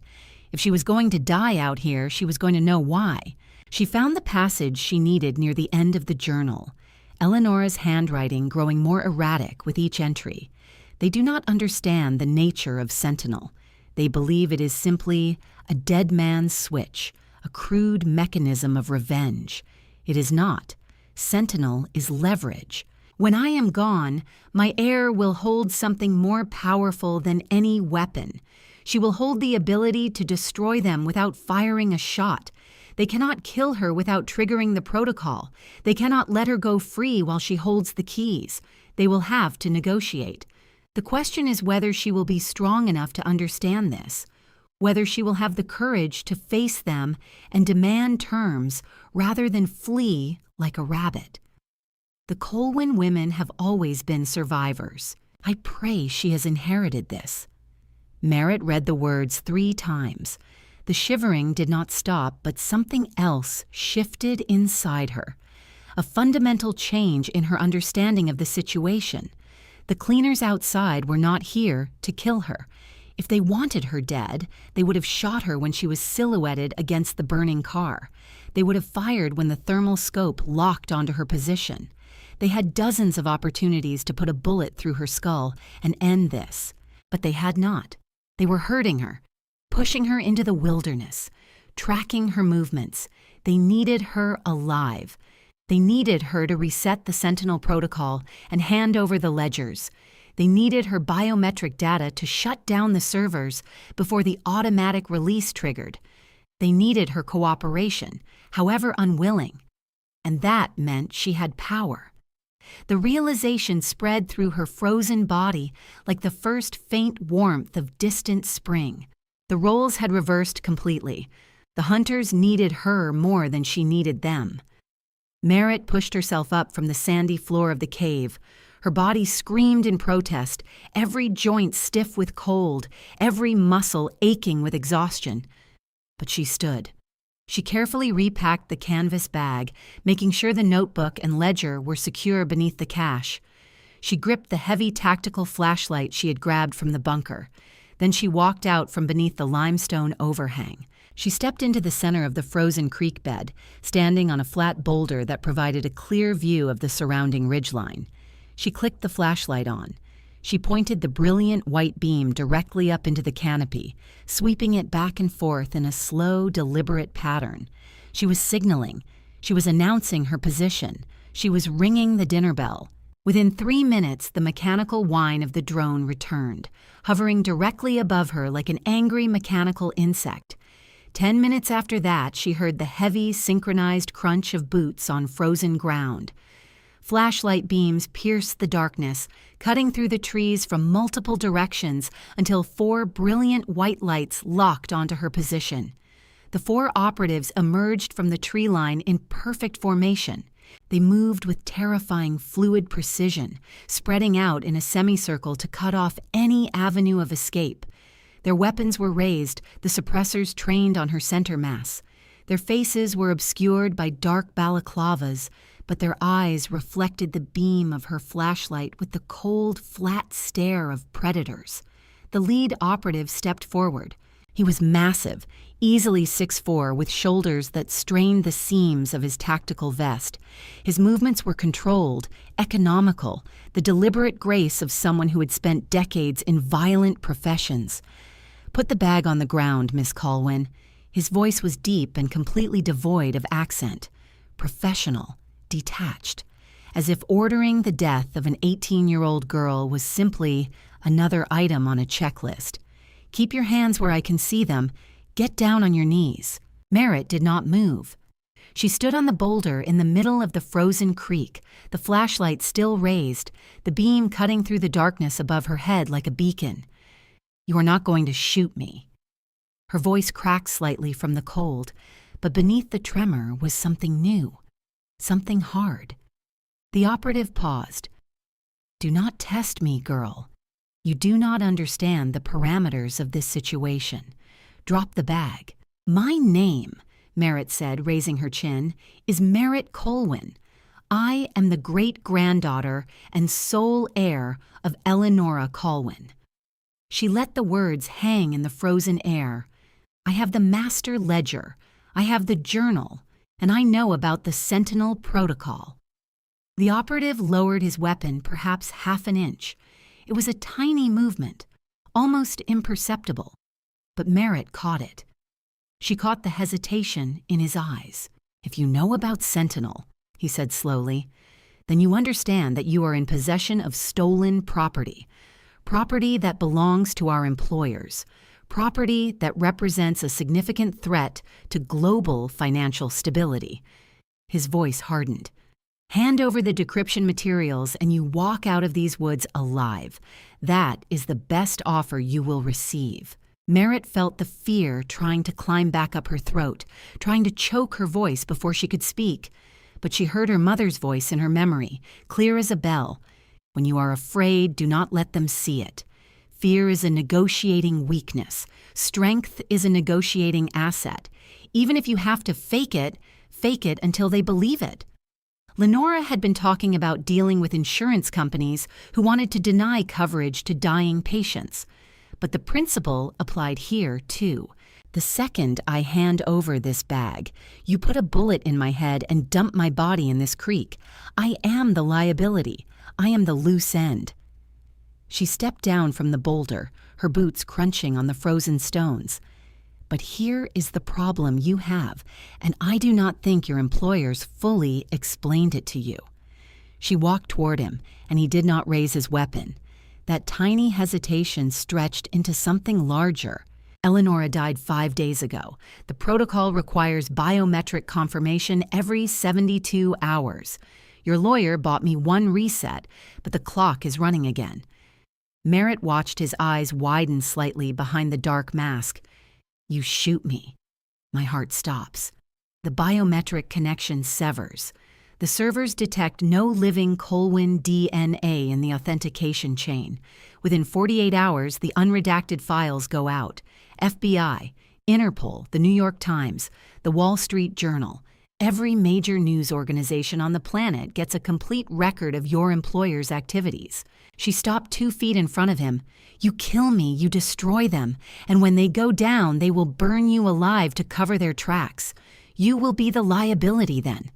If she was going to die out here, she was going to know why. She found the passage she needed near the end of the journal. Eleonora's handwriting growing more erratic with each entry. They do not understand the nature of sentinel. They believe it is simply a dead man's switch, a crude mechanism of revenge. It is not. Sentinel is leverage. When I am gone, my heir will hold something more powerful than any weapon. She will hold the ability to destroy them without firing a shot. They cannot kill her without triggering the protocol. They cannot let her go free while she holds the keys. They will have to negotiate. The question is whether she will be strong enough to understand this, whether she will have the courage to face them and demand terms rather than flee like a rabbit. The Colwyn women have always been survivors. I pray she has inherited this. Merritt read the words 3 times. The shivering did not stop, but something else shifted inside her. A fundamental change in her understanding of the situation. The cleaners outside were not here to kill her. If they wanted her dead, they would have shot her when she was silhouetted against the burning car. They would have fired when the thermal scope locked onto her position. They had dozens of opportunities to put a bullet through her skull and end this, but they had not. They were hurting her, pushing her into the wilderness, tracking her movements. They needed her alive. They needed her to reset the Sentinel protocol and hand over the ledgers. They needed her biometric data to shut down the servers before the automatic release triggered. They needed her cooperation, however unwilling. And that meant she had power. The realization spread through her frozen body like the first faint warmth of distant spring. The roles had reversed completely. The hunters needed her more than she needed them. Merritt pushed herself up from the sandy floor of the cave. Her body screamed in protest, every joint stiff with cold, every muscle aching with exhaustion. But she stood. She carefully repacked the canvas bag, making sure the notebook and ledger were secure beneath the cache. She gripped the heavy tactical flashlight she had grabbed from the bunker. Then she walked out from beneath the limestone overhang. She stepped into the center of the frozen creek bed, standing on a flat boulder that provided a clear view of the surrounding ridgeline. She clicked the flashlight on. She pointed the brilliant white beam directly up into the canopy, sweeping it back and forth in a slow, deliberate pattern. She was signaling. She was announcing her position. She was ringing the dinner bell. Within 3 minutes, the mechanical whine of the drone returned, hovering directly above her like an angry mechanical insect. 10 minutes after that, she heard the heavy, synchronized crunch of boots on frozen ground. Flashlight beams pierced the darkness, cutting through the trees from multiple directions until 4 brilliant white lights locked onto her position. The 4 operatives emerged from the tree line in perfect formation. They moved with terrifying fluid precision, spreading out in a semicircle to cut off any avenue of escape. Their weapons were raised, the suppressors trained on her center mass. Their faces were obscured by dark balaclavas, but their eyes reflected the beam of her flashlight with the cold, flat stare of predators. The lead operative stepped forward. He was massive, easily 6'4", with shoulders that strained the seams of his tactical vest. His movements were controlled, economical, the deliberate grace of someone who had spent decades in violent professions. "Put the bag on the ground, Miss Colwyn." His voice was deep and completely devoid of accent. Professional, detached, as if ordering the death of an 18-year-old girl was simply another item on a checklist. "Keep your hands where I can see them. Get down on your knees." Merritt did not move. She stood on the boulder in the middle of the frozen creek, the flashlight still raised, the beam cutting through the darkness above her head like a beacon. "You are not going to shoot me." Her voice cracked slightly from the cold, but beneath the tremor was something new, something hard. The operative paused. Do not test me, girl. You do not understand the parameters of this situation. Drop the bag. My name, Merritt said, raising her chin, is Merritt Colwyn. I am the great-granddaughter and sole heir of Eleonora Colwyn. She let the words hang in the frozen air. I have the master ledger, I have the journal, and I know about the sentinel protocol. The operative lowered his weapon perhaps half an inch. It was a tiny movement, almost imperceptible, but Merritt caught it. She caught the hesitation in his eyes. If you know about sentinel, he said slowly, then you understand that you are in possession of stolen property, property that belongs to our employers, property that represents a significant threat to global financial stability. His voice hardened. Hand over the decryption materials and you walk out of these woods alive. That is the best offer you will receive. Merritt felt the fear trying to climb back up her throat, trying to choke her voice before she could speak. But she heard her mother's voice in her memory, clear as a bell. When you are afraid, do not let them see it. Fear is a negotiating weakness. Strength is a negotiating asset. Even if you have to fake it until they believe it. Lenora had been talking about dealing with insurance companies who wanted to deny coverage to dying patients. But the principle applied here, too. The second I hand over this bag, you put a bullet in my head and dump my body in this creek. I am the liability. I am the loose end. She stepped down from the boulder, her boots crunching on the frozen stones. But here is the problem you have, and I do not think your employers fully explained it to you. She walked toward him, and he did not raise his weapon. That tiny hesitation stretched into something larger. Eleonora died 5 days ago. The protocol requires biometric confirmation every 72 hours. Your lawyer bought me one reset, but the clock is running again. Merritt watched his eyes widen slightly behind the dark mask. You shoot me. My heart stops. The biometric connection severs. The servers detect no living Colwyn DNA in the authentication chain. Within 48 hours, the unredacted files go out. FBI, Interpol, the New York Times, the Wall Street Journal. Every major news organization on the planet gets a complete record of your employer's activities. She stopped 2 feet in front of him. You kill me, you destroy them, and when they go down, they will burn you alive to cover their tracks. You will be the liability then.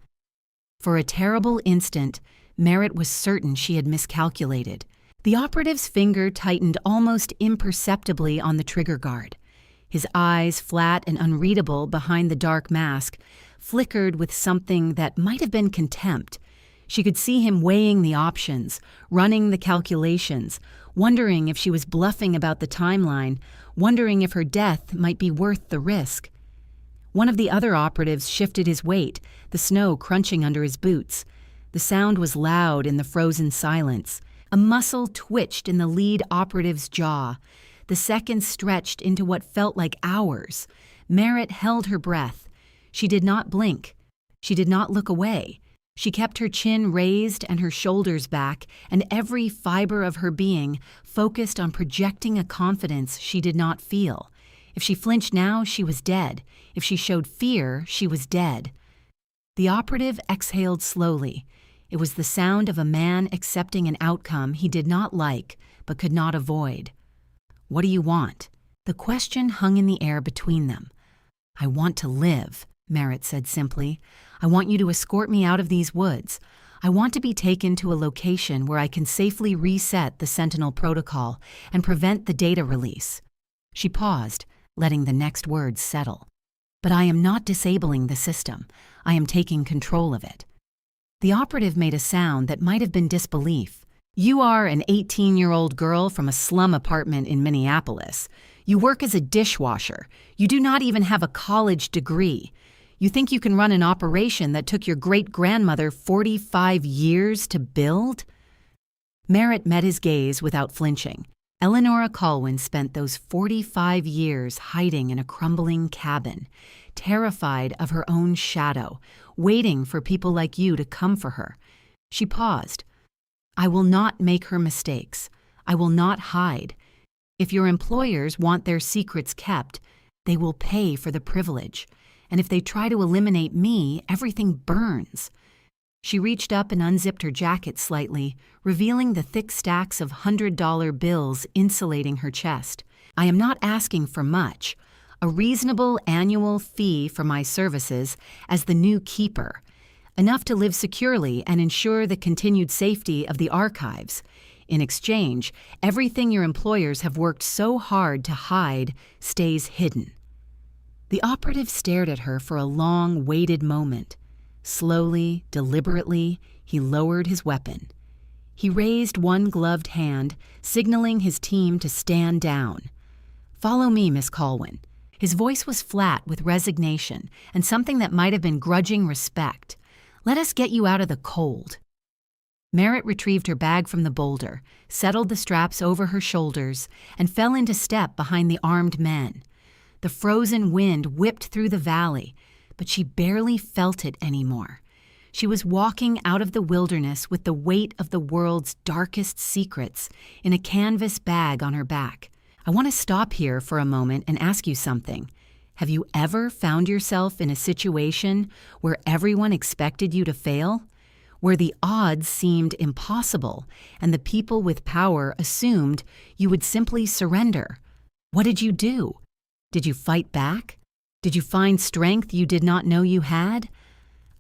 For a terrible instant, Merritt was certain she had miscalculated. The operative's finger tightened almost imperceptibly on the trigger guard. His eyes, flat and unreadable behind the dark mask, flickered with something that might have been contempt. She could see him weighing the options, running the calculations, wondering if she was bluffing about the timeline, wondering if her death might be worth the risk. One of the other operatives shifted his weight, the snow crunching under his boots. The sound was loud in the frozen silence. A muscle twitched in the lead operative's jaw. The seconds stretched into what felt like hours. Merritt held her breath. She did not blink. She did not look away. She kept her chin raised and her shoulders back, and every fiber of her being focused on projecting a confidence she did not feel. If she flinched now, she was dead. If she showed fear, she was dead. The operative exhaled slowly. It was the sound of a man accepting an outcome he did not like but could not avoid. What do you want? The question hung in the air between them. I want to live, Merritt said simply. I want you to escort me out of these woods. I want to be taken to a location where I can safely reset the Sentinel protocol and prevent the data release. She paused, letting the next words settle. But I am not disabling the system. I am taking control of it. The operative made a sound that might have been disbelief. You are an 18-year-old girl from a slum apartment in Minneapolis. You work as a dishwasher. You do not even have a college degree. You think you can run an operation that took your great-grandmother 45 years to build? Merritt met his gaze without flinching. Eleonora Colwyn spent those 45 years hiding in a crumbling cabin, terrified of her own shadow, waiting for people like you to come for her. She paused. I will not make her mistakes. I will not hide. If your employers want their secrets kept, they will pay for the privilege. And if they try to eliminate me, everything burns. She reached up and unzipped her jacket slightly, revealing the thick stacks of $100 bills insulating her chest. I am not asking for much. A reasonable annual fee for my services as the new keeper, enough to live securely and ensure the continued safety of the archives. In exchange, everything your employers have worked so hard to hide stays hidden. The operative stared at her for a long, weighted moment. Slowly, deliberately, he lowered his weapon. He raised one gloved hand, signaling his team to stand down. "Follow me, Miss Colwyn." His voice was flat with resignation and something that might have been grudging respect. "Let us get you out of the cold." Merritt retrieved her bag from the boulder, settled the straps over her shoulders, and fell into step behind the armed men. The frozen wind whipped through the valley, but she barely felt it anymore. She was walking out of the wilderness with the weight of the world's darkest secrets in a canvas bag on her back. I want to stop here for a moment and ask you something. Have you ever found yourself in a situation where everyone expected you to fail? Where the odds seemed impossible and the people with power assumed you would simply surrender? What did you do? Did you fight back? Did you find strength you did not know you had?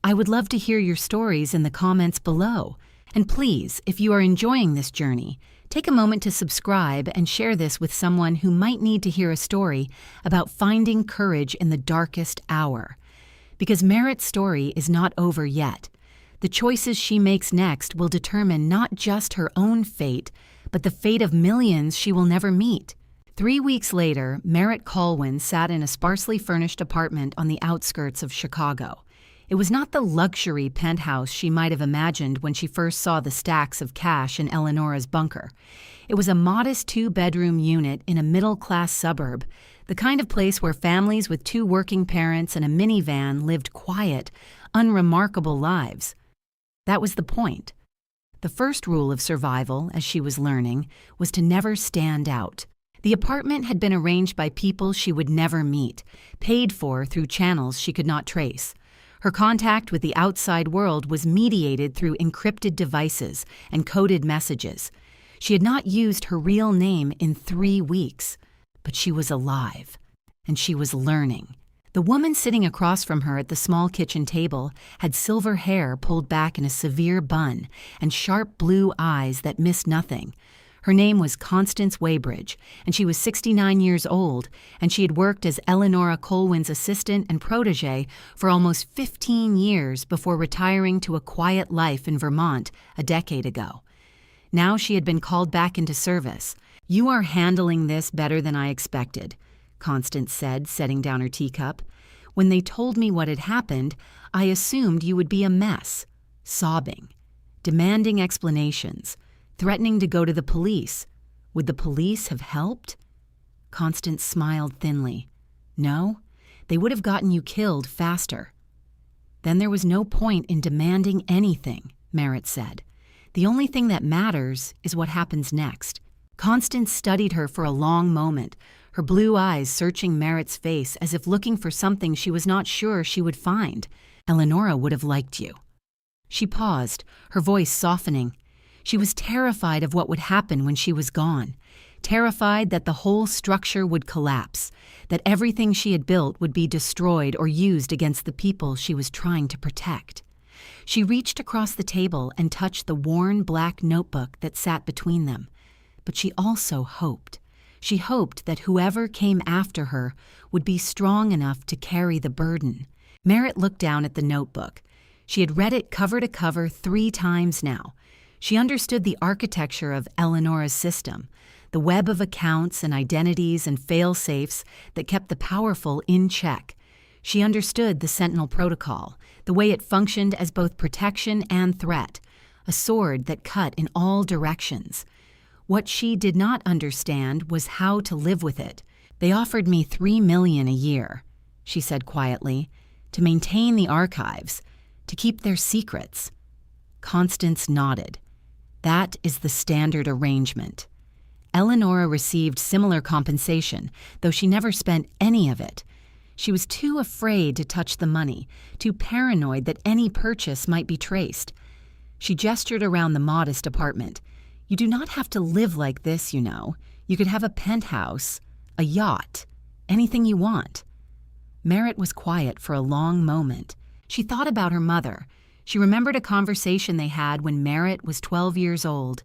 I would love to hear your stories in the comments below. And please, if you are enjoying this journey, take a moment to subscribe and share this with someone who might need to hear a story about finding courage in the darkest hour. Because Merritt's story is not over yet. The choices she makes next will determine not just her own fate, but the fate of millions she will never meet. 3 weeks later, Merritt Colwyn sat in a sparsely furnished apartment on the outskirts of Chicago. It was not the luxury penthouse she might have imagined when she first saw the stacks of cash in Eleonora's bunker. It was a modest 2-bedroom unit in a middle-class suburb, the kind of place where families with 2 working parents and a minivan lived quiet, unremarkable lives. That was the point. The first rule of survival, as she was learning, was to never stand out. The apartment had been arranged by people she would never meet, paid for through channels she could not trace. Her contact with the outside world was mediated through encrypted devices and coded messages. She had not used her real name in 3 weeks, but she was alive, and she was learning. The woman sitting across from her at the small kitchen table had silver hair pulled back in a severe bun and sharp blue eyes that missed nothing. Her name was Constance Weybridge, and she was 69 years old, and she had worked as Eleonora Colwyn's assistant and protege for almost 15 years before retiring to a quiet life in Vermont a decade ago. Now she had been called back into service. "You are handling this better than I expected," Constance said, setting down her teacup. "When they told me what had happened, I assumed you would be a mess," sobbing, demanding explanations, threatening to go to the police. Would the police have helped? Constance smiled thinly. "No, they would have gotten you killed faster." "Then there was no point in demanding anything," Merritt said. "The only thing that matters is what happens next." Constance studied her for a long moment, her blue eyes searching Merritt's face as if looking for something she was not sure she would find. "Eleonora would have liked you." She paused, her voice softening. She was terrified of what would happen when she was gone, terrified that the whole structure would collapse, that everything she had built would be destroyed or used against the people she was trying to protect. She reached across the table and touched the worn black notebook that sat between them. But she also hoped. She hoped that whoever came after her would be strong enough to carry the burden. Merritt looked down at the notebook. She had read it cover to cover 3 times now. She understood the architecture of Eleonora's system, the web of accounts and identities and fail-safes that kept the powerful in check. She understood the Sentinel protocol, the way it functioned as both protection and threat, a sword that cut in all directions. What she did not understand was how to live with it. "They offered me $3 million a year," she said quietly, "to maintain the archives, to keep their secrets." Constance nodded. That is the standard arrangement. Eleonora received similar compensation, though she never spent any of it. She was too afraid to touch the money, too paranoid that any purchase might be traced. She gestured around the modest apartment. You do not have to live like this, you know. You could have a penthouse, a yacht, anything you want. Merritt was quiet for a long moment. She thought about her mother. She remembered a conversation they had when Merritt was 12 years old.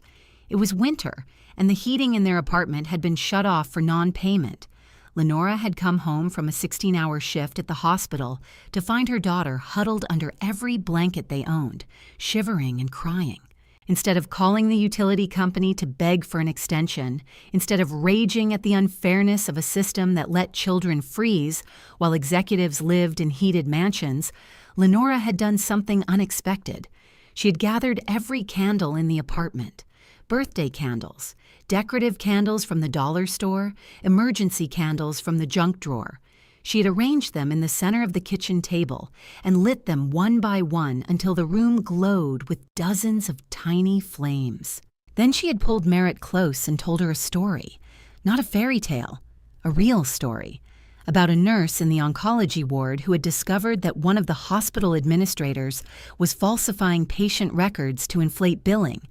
It was winter, and the heating in their apartment had been shut off for non-payment. Lenora had come home from a 16-hour shift at the hospital to find her daughter huddled under every blanket they owned, shivering and crying. Instead of calling the utility company to beg for an extension, instead of raging at the unfairness of a system that let children freeze while executives lived in heated mansions, Lenora had done something unexpected. She had gathered every candle in the apartment. Birthday candles, decorative candles from the dollar store, emergency candles from the junk drawer. She had arranged them in the center of the kitchen table and lit them one by one until the room glowed with dozens of tiny flames. Then she had pulled Merritt close and told her a story, not a fairy tale, a real story, about a nurse in the oncology ward who had discovered that one of the hospital administrators was falsifying patient records to inflate billing.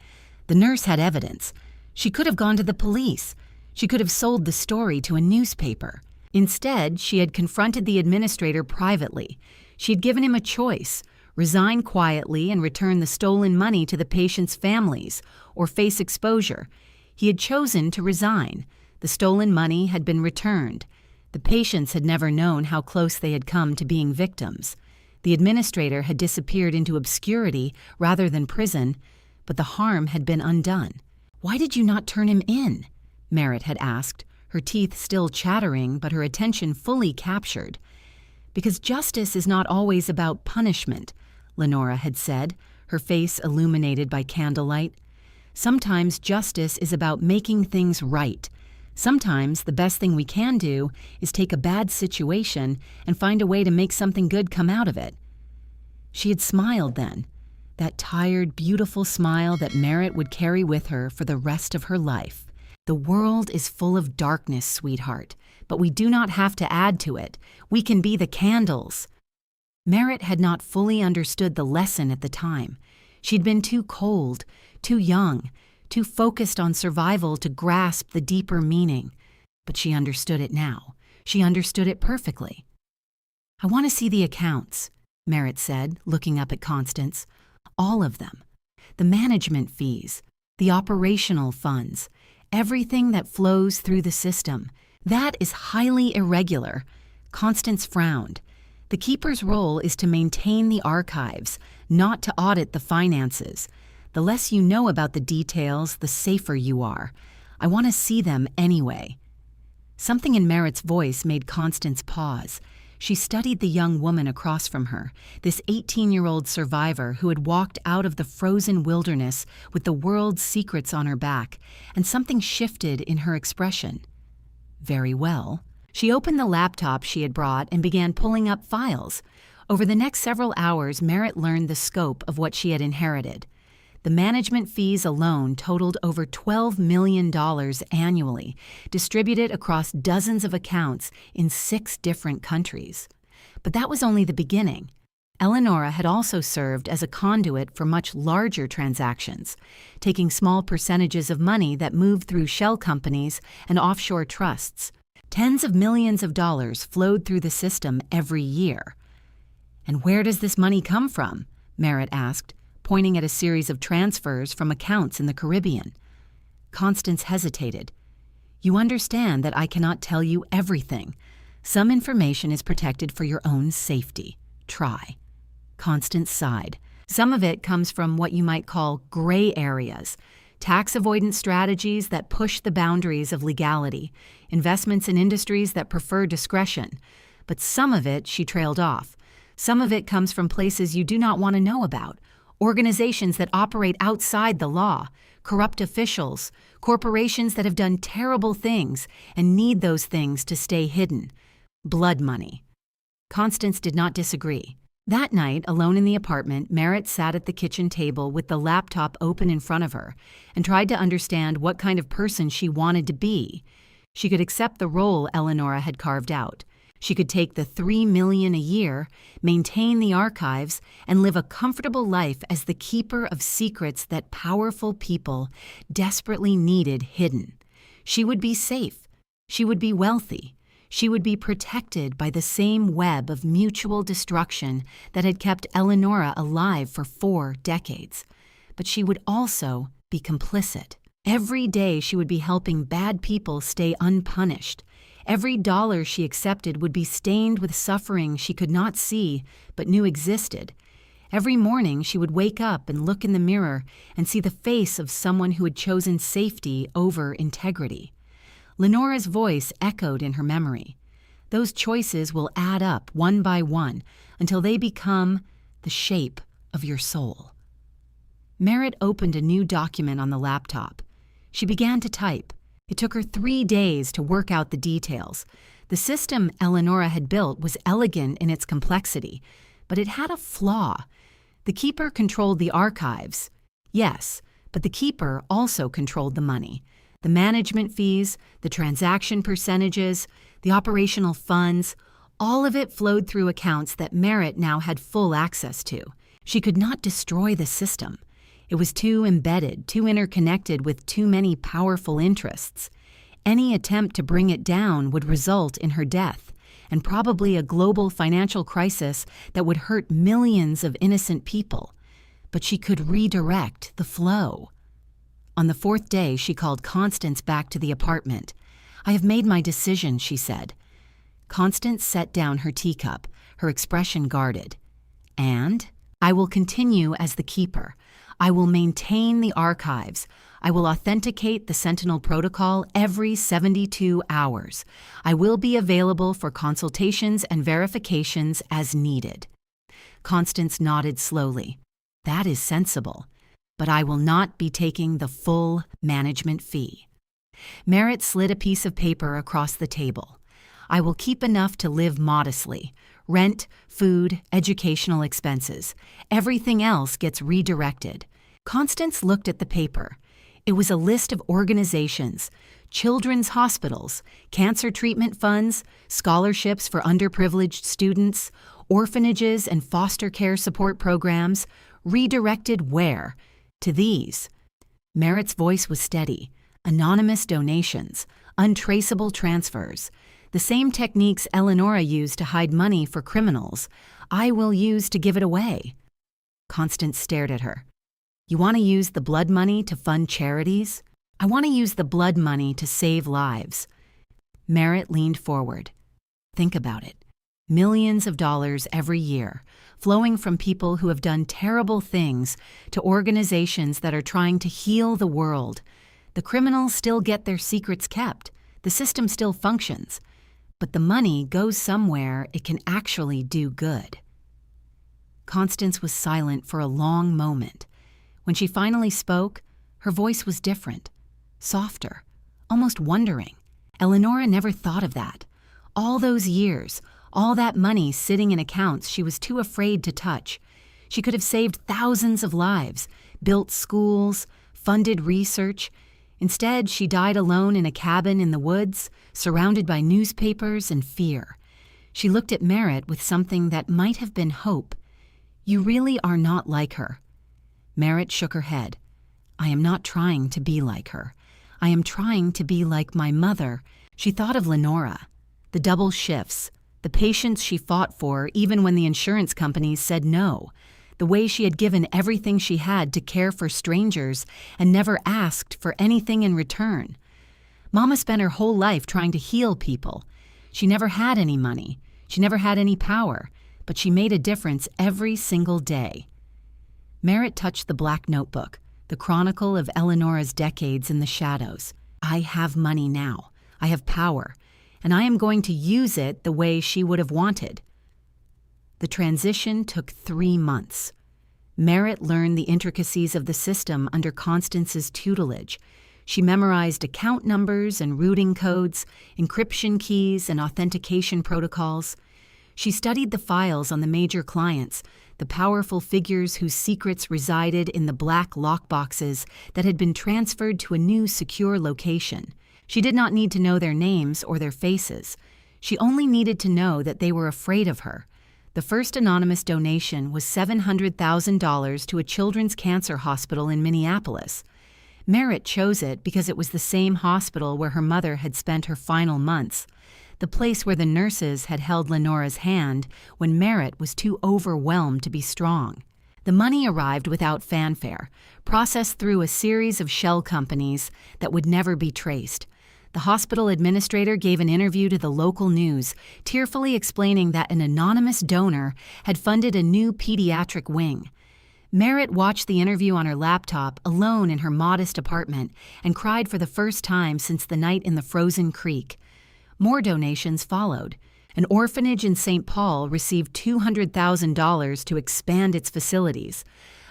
The nurse had evidence. She could have gone to the police. She could have sold the story to a newspaper. Instead, she had confronted the administrator privately. She had given him a choice: resign quietly and return the stolen money to the patients' families, or face exposure. He had chosen to resign. The stolen money had been returned. The patients had never known how close they had come to being victims. The administrator had disappeared into obscurity rather than prison, but the harm had been undone. "Why did you not turn him in?" Merritt had asked, her teeth still chattering but her attention fully captured. "Because justice is not always about punishment," Lenora had said, her face illuminated by candlelight. "Sometimes justice is about making things right. Sometimes the best thing we can do is take a bad situation and find a way to make something good come out of it." She had smiled then, that tired, beautiful smile that Merritt would carry with her for the rest of her life. "The world is full of darkness, sweetheart, but we do not have to add to it. We can be the candles." Merritt had not fully understood the lesson at the time. She'd been too cold, too young, too focused on survival to grasp the deeper meaning. But she understood it now. She understood it perfectly. "I want to see the accounts," Merritt said, looking up at Constance. "All of them. The management fees, the operational funds, everything that flows through the system. That is highly irregular." Constance frowned. "The keeper's role is to maintain the archives, not to audit the finances. The less you know about the details, the safer you are. I want to see them anyway." Something in Merritt's voice made Constance pause. She studied the young woman across from her, this 18-year-old survivor who had walked out of the frozen wilderness with the world's secrets on her back, and something shifted in her expression. "Very well." She opened the laptop she had brought and began pulling up files. Over the next several hours, Merritt learned the scope of what she had inherited. The management fees alone totaled over $12 million annually, distributed across dozens of accounts in 6 different countries. But that was only the beginning. Eleonora had also served as a conduit for much larger transactions, taking small percentages of money that moved through shell companies and offshore trusts. Tens of millions of dollars flowed through the system every year. "And where does this money come from?" Merritt asked, pointing at a series of transfers from accounts in the Caribbean. Constance hesitated. "You understand that I cannot tell you everything. Some information is protected for your own safety. Try." Constance sighed. "Some of it comes from what you might call gray areas, tax avoidance strategies that push the boundaries of legality, investments in industries that prefer discretion. But some of it," she trailed off, "some of it comes from places you do not want to know about. Organizations that operate outside the law, corrupt officials, corporations that have done terrible things and need those things to stay hidden. Blood money." Constance did not disagree. That night, alone in the apartment, Merritt sat at the kitchen table with the laptop open in front of her and tried to understand what kind of person she wanted to be. She could accept the role Eleonora had carved out. She could take the $3 million a year, maintain the archives, and live a comfortable life as the keeper of secrets that powerful people desperately needed hidden. She would be safe. She would be wealthy. She would be protected by the same web of mutual destruction that had kept Eleonora alive for 4 decades. But she would also be complicit. Every day she would be helping bad people stay unpunished. Every dollar she accepted would be stained with suffering she could not see but knew existed. Every morning she would wake up and look in the mirror and see the face of someone who had chosen safety over integrity. Lenora's voice echoed in her memory. Those choices will add up one by one until they become the shape of your soul. Merritt opened a new document on the laptop. She began to type. It took her 3 days to work out the details. The system Eleonora had built was elegant in its complexity, but it had a flaw. The keeper controlled the archives. Yes, but the keeper also controlled the money. The management fees, the transaction percentages, the operational funds, all of it flowed through accounts that Merritt now had full access to. She could not destroy the system. It was too embedded, too interconnected with too many powerful interests. Any attempt to bring it down would result in her death, and probably a global financial crisis that would hurt millions of innocent people. But she could redirect the flow. On the 4th day, she called Constance back to the apartment. "I have made my decision," she said. Constance set down her teacup, her expression guarded. "And I will continue as the keeper. I will maintain the archives. I will authenticate the Sentinel protocol every 72 hours. I will be available for consultations and verifications as needed." Constance nodded slowly. "That is sensible. But I will not be taking the full management fee." Merritt slid a piece of paper across the table. "I will keep enough to live modestly. Rent, food, educational expenses. Everything else gets redirected." Constance looked at the paper. It was a list of organizations, children's hospitals, cancer treatment funds, scholarships for underprivileged students, orphanages and foster care support programs. Redirected where? To these. Merritt's voice was steady. Anonymous donations, untraceable transfers. The same techniques Eleonora used to hide money for criminals, I will use to give it away. Constance stared at her. "You want to use the blood money to fund charities? I want to use the blood money to save lives." Merritt leaned forward. "Think about it. Millions of dollars every year, flowing from people who have done terrible things to organizations that are trying to heal the world. The criminals still get their secrets kept. The system still functions. But the money goes somewhere it can actually do good." Constance was silent for a long moment. When she finally spoke, her voice was different, softer, almost wondering. Eleonora never thought of that. All those years, all that money sitting in accounts she was too afraid to touch. She could have saved thousands of lives, built schools, funded research. Instead, she died alone in a cabin in the woods, surrounded by newspapers and fear. She looked at Merritt with something that might have been hope. "You really are not like her." Merritt shook her head. "I am not trying to be like her. I am trying to be like my mother." She thought of Lenora, the double shifts, the patience she fought for even when the insurance companies said no, the way she had given everything she had to care for strangers and never asked for anything in return. Mama spent her whole life trying to heal people. She never had any money. She never had any power, but she made a difference every single day. Merritt touched the black notebook, the chronicle of Eleonora's decades in the shadows. "I have money now. I have power, and I am going to use it the way she would have wanted." The transition took 3 months. Merritt learned the intricacies of the system under Constance's tutelage. She memorized account numbers and routing codes, encryption keys and authentication protocols. She studied the files on the major clients, the powerful figures whose secrets resided in the black lockboxes that had been transferred to a new secure location. She did not need to know their names or their faces. She only needed to know that they were afraid of her. The first anonymous donation was $700,000 to a children's cancer hospital in Minneapolis. Merritt chose it because it was the same hospital where her mother had spent her final months, the place where the nurses had held Lenora's hand when Merritt was too overwhelmed to be strong. The money arrived without fanfare, processed through a series of shell companies that would never be traced. The hospital administrator gave an interview to the local news, tearfully explaining that an anonymous donor had funded a new pediatric wing. Merritt watched the interview on her laptop, alone in her modest apartment, and cried for the first time since the night in the frozen creek. More donations followed. An orphanage in St. Paul received $200,000 to expand its facilities.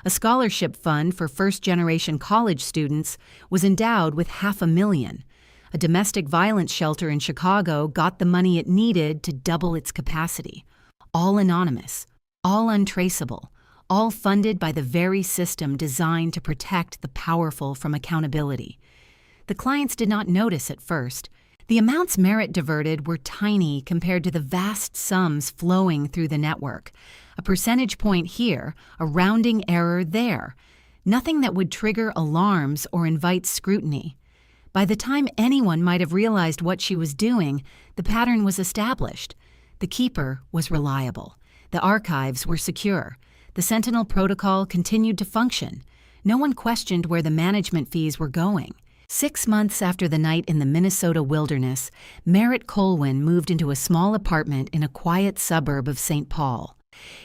A scholarship fund for first-generation college students was endowed with $500,000. A domestic violence shelter in Chicago got the money it needed to double its capacity. All anonymous, all untraceable, all funded by the very system designed to protect the powerful from accountability. The clients did not notice at first. The amounts Merritt diverted were tiny compared to the vast sums flowing through the network. A percentage point here, a rounding error there. Nothing that would trigger alarms or invite scrutiny. By the time anyone might have realized what she was doing, the pattern was established. The keeper was reliable. The archives were secure. The Sentinel protocol continued to function. No one questioned where the management fees were going. 6 months after the night in the Minnesota wilderness, Merritt Colwyn moved into a small apartment in a quiet suburb of St. Paul.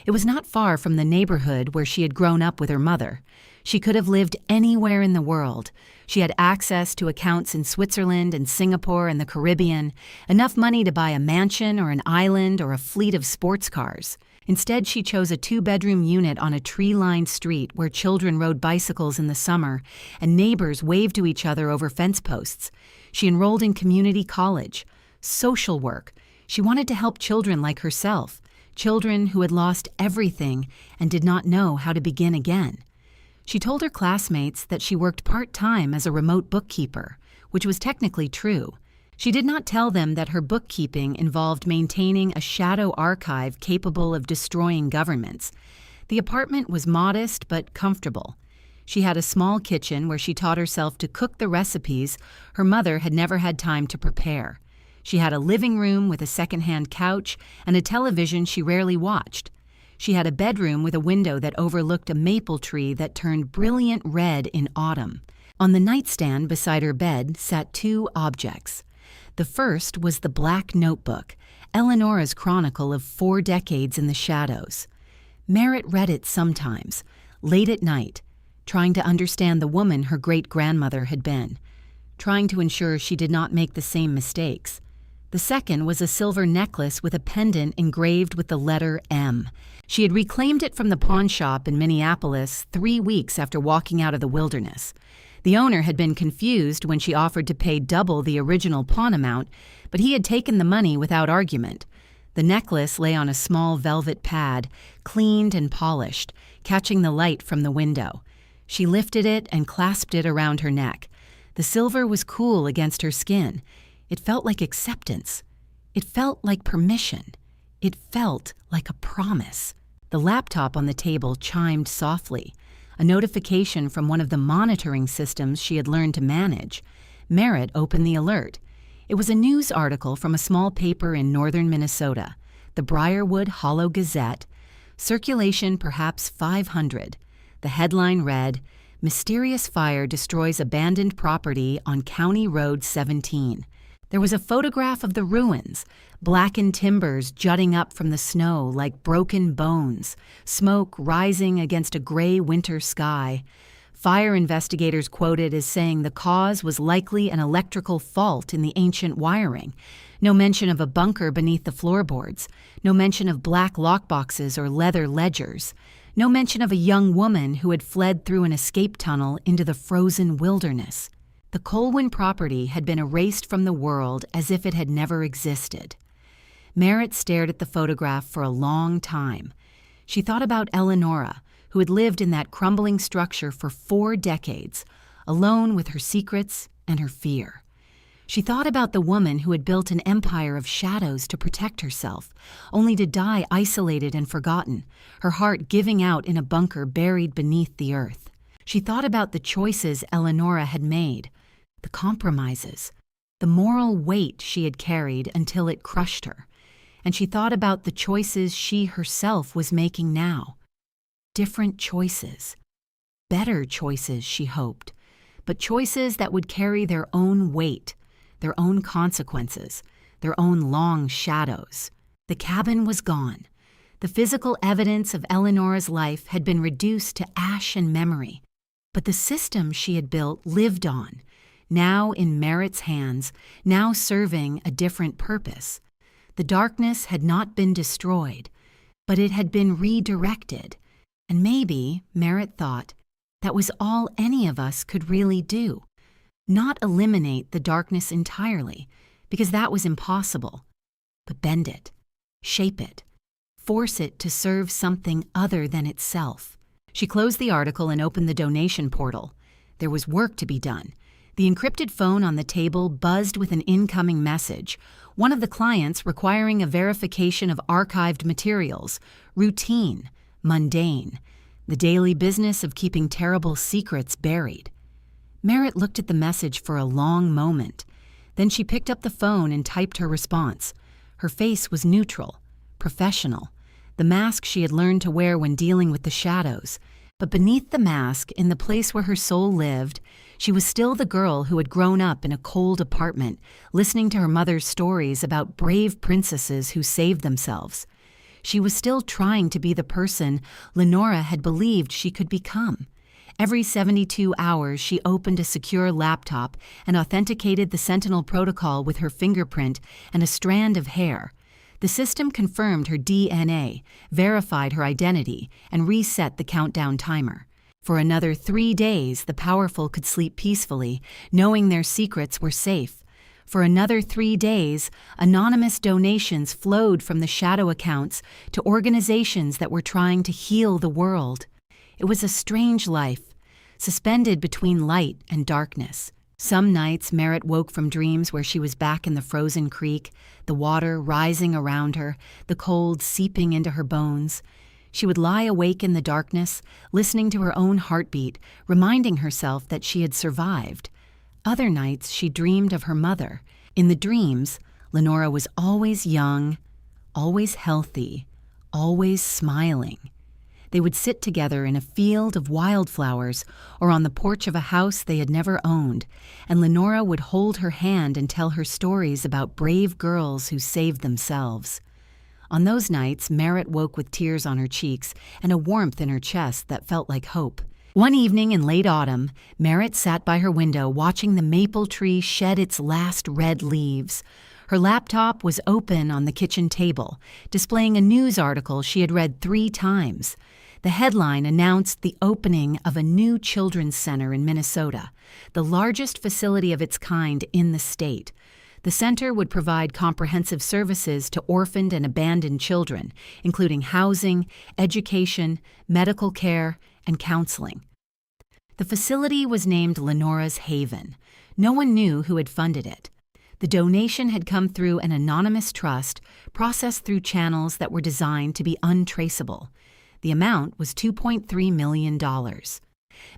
It was not far from the neighborhood where she had grown up with her mother. She could have lived anywhere in the world. She had access to accounts in Switzerland and Singapore and the Caribbean, enough money to buy a mansion or an island or a fleet of sports cars. Instead, she chose a 2-bedroom unit on a tree-lined street where children rode bicycles in the summer and neighbors waved to each other over fence posts. She enrolled in community college, social work. She wanted to help children like herself, children who had lost everything and did not know how to begin again. She told her classmates that she worked part-time as a remote bookkeeper, which was technically true. She did not tell them that her bookkeeping involved maintaining a shadow archive capable of destroying governments. The apartment was modest but comfortable. She had a small kitchen where she taught herself to cook the recipes her mother had never had time to prepare. She had a living room with a second-hand couch and a television she rarely watched. She had a bedroom with a window that overlooked a maple tree that turned brilliant red in autumn. On the nightstand beside her bed sat 2 objects. The first was the black notebook, Eleonora's chronicle of 4 decades in the shadows. Merritt read it sometimes, late at night, trying to understand the woman her great-grandmother had been, trying to ensure she did not make the same mistakes. The second was a silver necklace with a pendant engraved with the letter M. She had reclaimed it from the pawn shop in Minneapolis 3 weeks after walking out of the wilderness. The owner had been confused when she offered to pay double the original pawn amount, but he had taken the money without argument. The necklace lay on a small velvet pad, cleaned and polished, catching the light from the window. She lifted it and clasped it around her neck. The silver was cool against her skin. It felt like acceptance. It felt like permission. It felt like a promise. The laptop on the table chimed softly, a notification from one of the monitoring systems she had learned to manage. Merritt opened the alert. It was a news article from a small paper in northern Minnesota, the Briarwood Hollow Gazette, circulation perhaps 500. The headline read, "Mysterious Fire Destroys Abandoned Property on County Road 17. There was a photograph of the ruins, blackened timbers jutting up from the snow like broken bones, smoke rising against a gray winter sky. Fire investigators quoted as saying the cause was likely an electrical fault in the ancient wiring. No mention of a bunker beneath the floorboards. No mention of black lockboxes or leather ledgers. No mention of a young woman who had fled through an escape tunnel into the frozen wilderness. The Colwyn property had been erased from the world as if it had never existed. Merritt stared at the photograph for a long time. She thought about Eleonora, who had lived in that crumbling structure for 4 decades, alone with her secrets and her fear. She thought about the woman who had built an empire of shadows to protect herself, only to die isolated and forgotten, her heart giving out in a bunker buried beneath the earth. She thought about the choices Eleonora had made, the compromises, the moral weight she had carried until it crushed her. And she thought about the choices she herself was making now. Different choices. Better choices, she hoped, but choices that would carry their own weight, their own consequences, their own long shadows. The cabin was gone. The physical evidence of Eleonora's life had been reduced to ash and memory, but the system she had built lived on, now in Merritt's hands, now serving a different purpose. The darkness had not been destroyed, but it had been redirected, and maybe, Merritt thought, that was all any of us could really do. Not eliminate the darkness entirely, because that was impossible, but bend it, shape it, force it to serve something other than itself. She closed the article and opened the donation portal. There was work to be done. The encrypted phone on the table buzzed with an incoming message, one of the clients requiring a verification of archived materials, routine, mundane, the daily business of keeping terrible secrets buried. Merritt looked at the message for a long moment. Then she picked up the phone and typed her response. Her face was neutral, professional, the mask she had learned to wear when dealing with the shadows. But beneath the mask, in the place where her soul lived, she was still the girl who had grown up in a cold apartment, listening to her mother's stories about brave princesses who saved themselves. She was still trying to be the person Lenora had believed she could become. Every 72 hours, she opened a secure laptop and authenticated the Sentinel protocol with her fingerprint and a strand of hair. The system confirmed her DNA, verified her identity, and reset the countdown timer. For another 3 days, the powerful could sleep peacefully, knowing their secrets were safe. For another 3 days, anonymous donations flowed from the shadow accounts to organizations that were trying to heal the world. It was a strange life, suspended between light and darkness. Some nights, Merritt woke from dreams where she was back in the frozen creek, the water rising around her, the cold seeping into her bones. She would lie awake in the darkness, listening to her own heartbeat, reminding herself that she had survived. Other nights, she dreamed of her mother. In the dreams, Lenora was always young, always healthy, always smiling. They would sit together in a field of wildflowers or on the porch of a house they had never owned, and Lenora would hold her hand and tell her stories about brave girls who saved themselves. On those nights, Merritt woke with tears on her cheeks and a warmth in her chest that felt like hope. One evening in late autumn, Merritt sat by her window watching the maple tree shed its last red leaves. Her laptop was open on the kitchen table, displaying a news article she had read 3 times. The headline announced the opening of a new children's center in Minnesota, the largest facility of its kind in the state. The center would provide comprehensive services to orphaned and abandoned children, including housing, education, medical care, and counseling. The facility was named Lenora's Haven. No one knew who had funded it. The donation had come through an anonymous trust processed through channels that were designed to be untraceable. The amount was $2.3 million.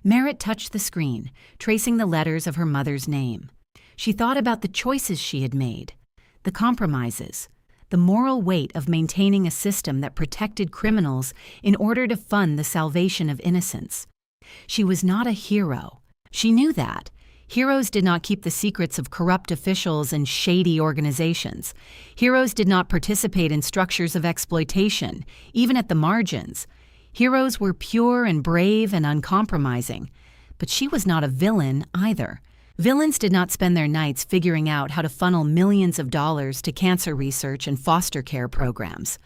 Merritt touched the screen, tracing the letters of her mother's name. She thought about the choices she had made, the compromises, the moral weight of maintaining a system that protected criminals in order to fund the salvation of innocents. She was not a hero. She knew that. Heroes did not keep the secrets of corrupt officials and shady organizations. Heroes did not participate in structures of exploitation, even at the margins. Heroes were pure and brave and uncompromising. But she was not a villain either. Villains did not spend their nights figuring out how to funnel millions of dollars to cancer research and foster care programs.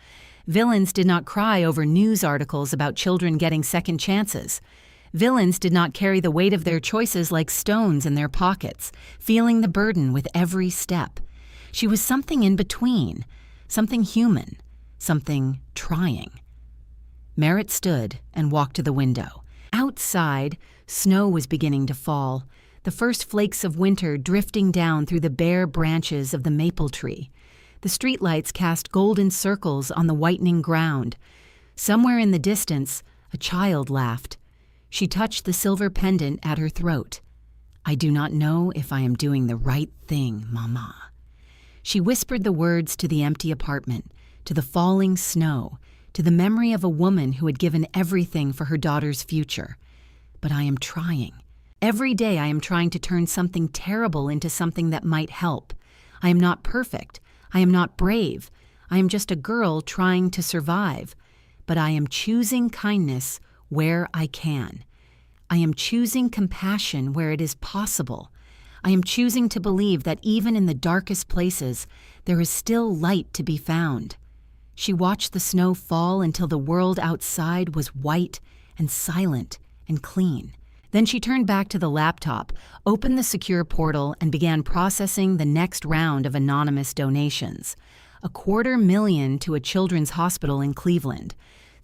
Villains did not cry over news articles about children getting second chances. Villains did not carry the weight of their choices like stones in their pockets, feeling the burden with every step. She was something in between, something human, something trying. Merritt stood and walked to the window. Outside, snow was beginning to fall, the first flakes of winter drifting down through the bare branches of the maple tree. The streetlights cast golden circles on the whitening ground. Somewhere in the distance, a child laughed. She touched the silver pendant at her throat. "I do not know if I am doing the right thing, Mama." She whispered the words to the empty apartment, to the falling snow, to the memory of a woman who had given everything for her daughter's future. "But I am trying. Every day I am trying to turn something terrible into something that might help. I am not perfect. I am not brave. I am just a girl trying to survive. But I am choosing kindness where I can. I am choosing compassion where it is possible. I am choosing to believe that even in the darkest places, there is still light to be found." She watched the snow fall until the world outside was white and silent and clean. Then she turned back to the laptop, opened the secure portal, and began processing the next round of anonymous donations. $250,000 to a children's hospital in Cleveland,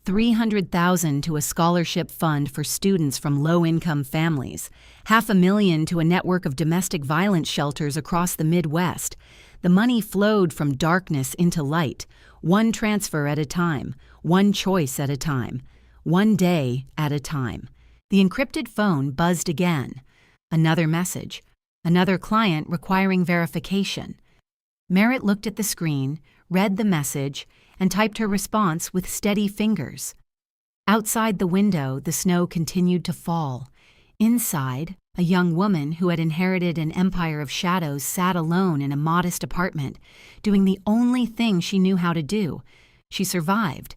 $300,000 to a scholarship fund for students from low-income families, $500,000 to a network of domestic violence shelters across the Midwest. The money flowed from darkness into light, one transfer at a time, one choice at a time, one day at a time. The encrypted phone buzzed again. Another message. Another client requiring verification. Merritt looked at the screen, read the message, and typed her response with steady fingers. Outside the window, the snow continued to fall. Inside, a young woman who had inherited an empire of shadows sat alone in a modest apartment, doing the only thing she knew how to do. She survived,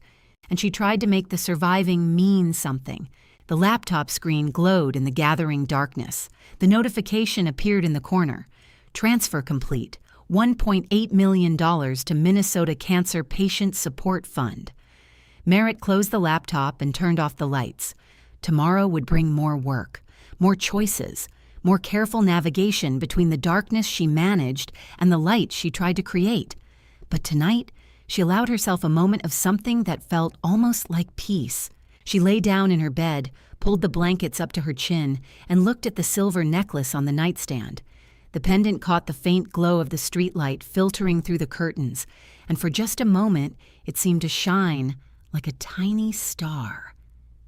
and she tried to make the surviving mean something. The laptop screen glowed in the gathering darkness. The notification appeared in the corner. Transfer complete. $1.8 million to Minnesota Cancer Patient Support Fund. Merritt closed the laptop and turned off the lights. Tomorrow would bring more work, more choices, more careful navigation between the darkness she managed and the light she tried to create. But tonight, she allowed herself a moment of something that felt almost like peace. She lay down in her bed, pulled the blankets up to her chin, and looked at the silver necklace on the nightstand. The pendant caught the faint glow of the streetlight filtering through the curtains, and for just a moment it seemed to shine like a tiny star.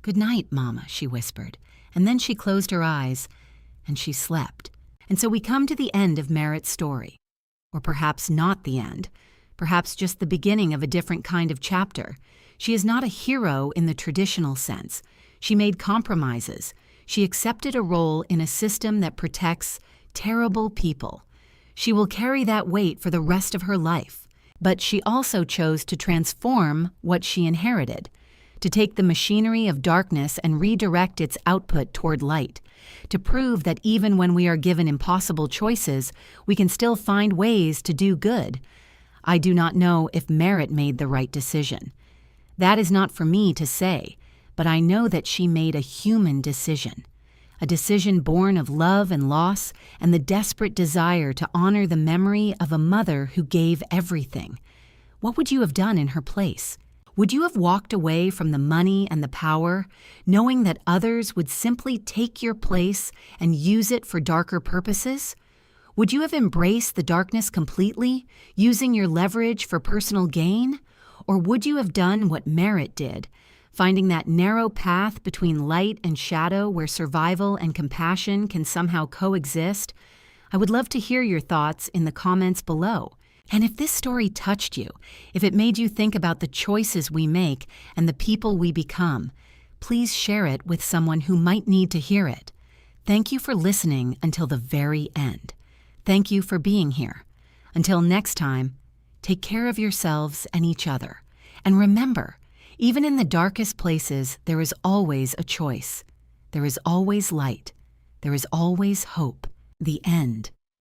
"Good night, Mama," she whispered, and then she closed her eyes, and she slept. And so we come to the end of Merritt's story. Or perhaps not the end, perhaps just the beginning of a different kind of chapter. She is not a hero in the traditional sense. She made compromises. She accepted a role in a system that protects terrible people. She will carry that weight for the rest of her life. But she also chose to transform what she inherited, to take the machinery of darkness and redirect its output toward light, to prove that even when we are given impossible choices, we can still find ways to do good. I do not know if Merritt made the right decision. That is not for me to say, but I know that she made a human decision. A decision born of love and loss and the desperate desire to honor the memory of a mother who gave everything. What would you have done in her place? Would you have walked away from the money and the power, knowing that others would simply take your place and use it for darker purposes? Would you have embraced the darkness completely, using your leverage for personal gain? Or would you have done what Merritt did, finding that narrow path between light and shadow where survival and compassion can somehow coexist? I would love to hear your thoughts in the comments below. And if this story touched you, if it made you think about the choices we make and the people we become, please share it with someone who might need to hear it. Thank you for listening until the very end. Thank you for being here. Until next time, take care of yourselves and each other. And remember, even in the darkest places, there is always a choice. There is always light. There is always hope. The end.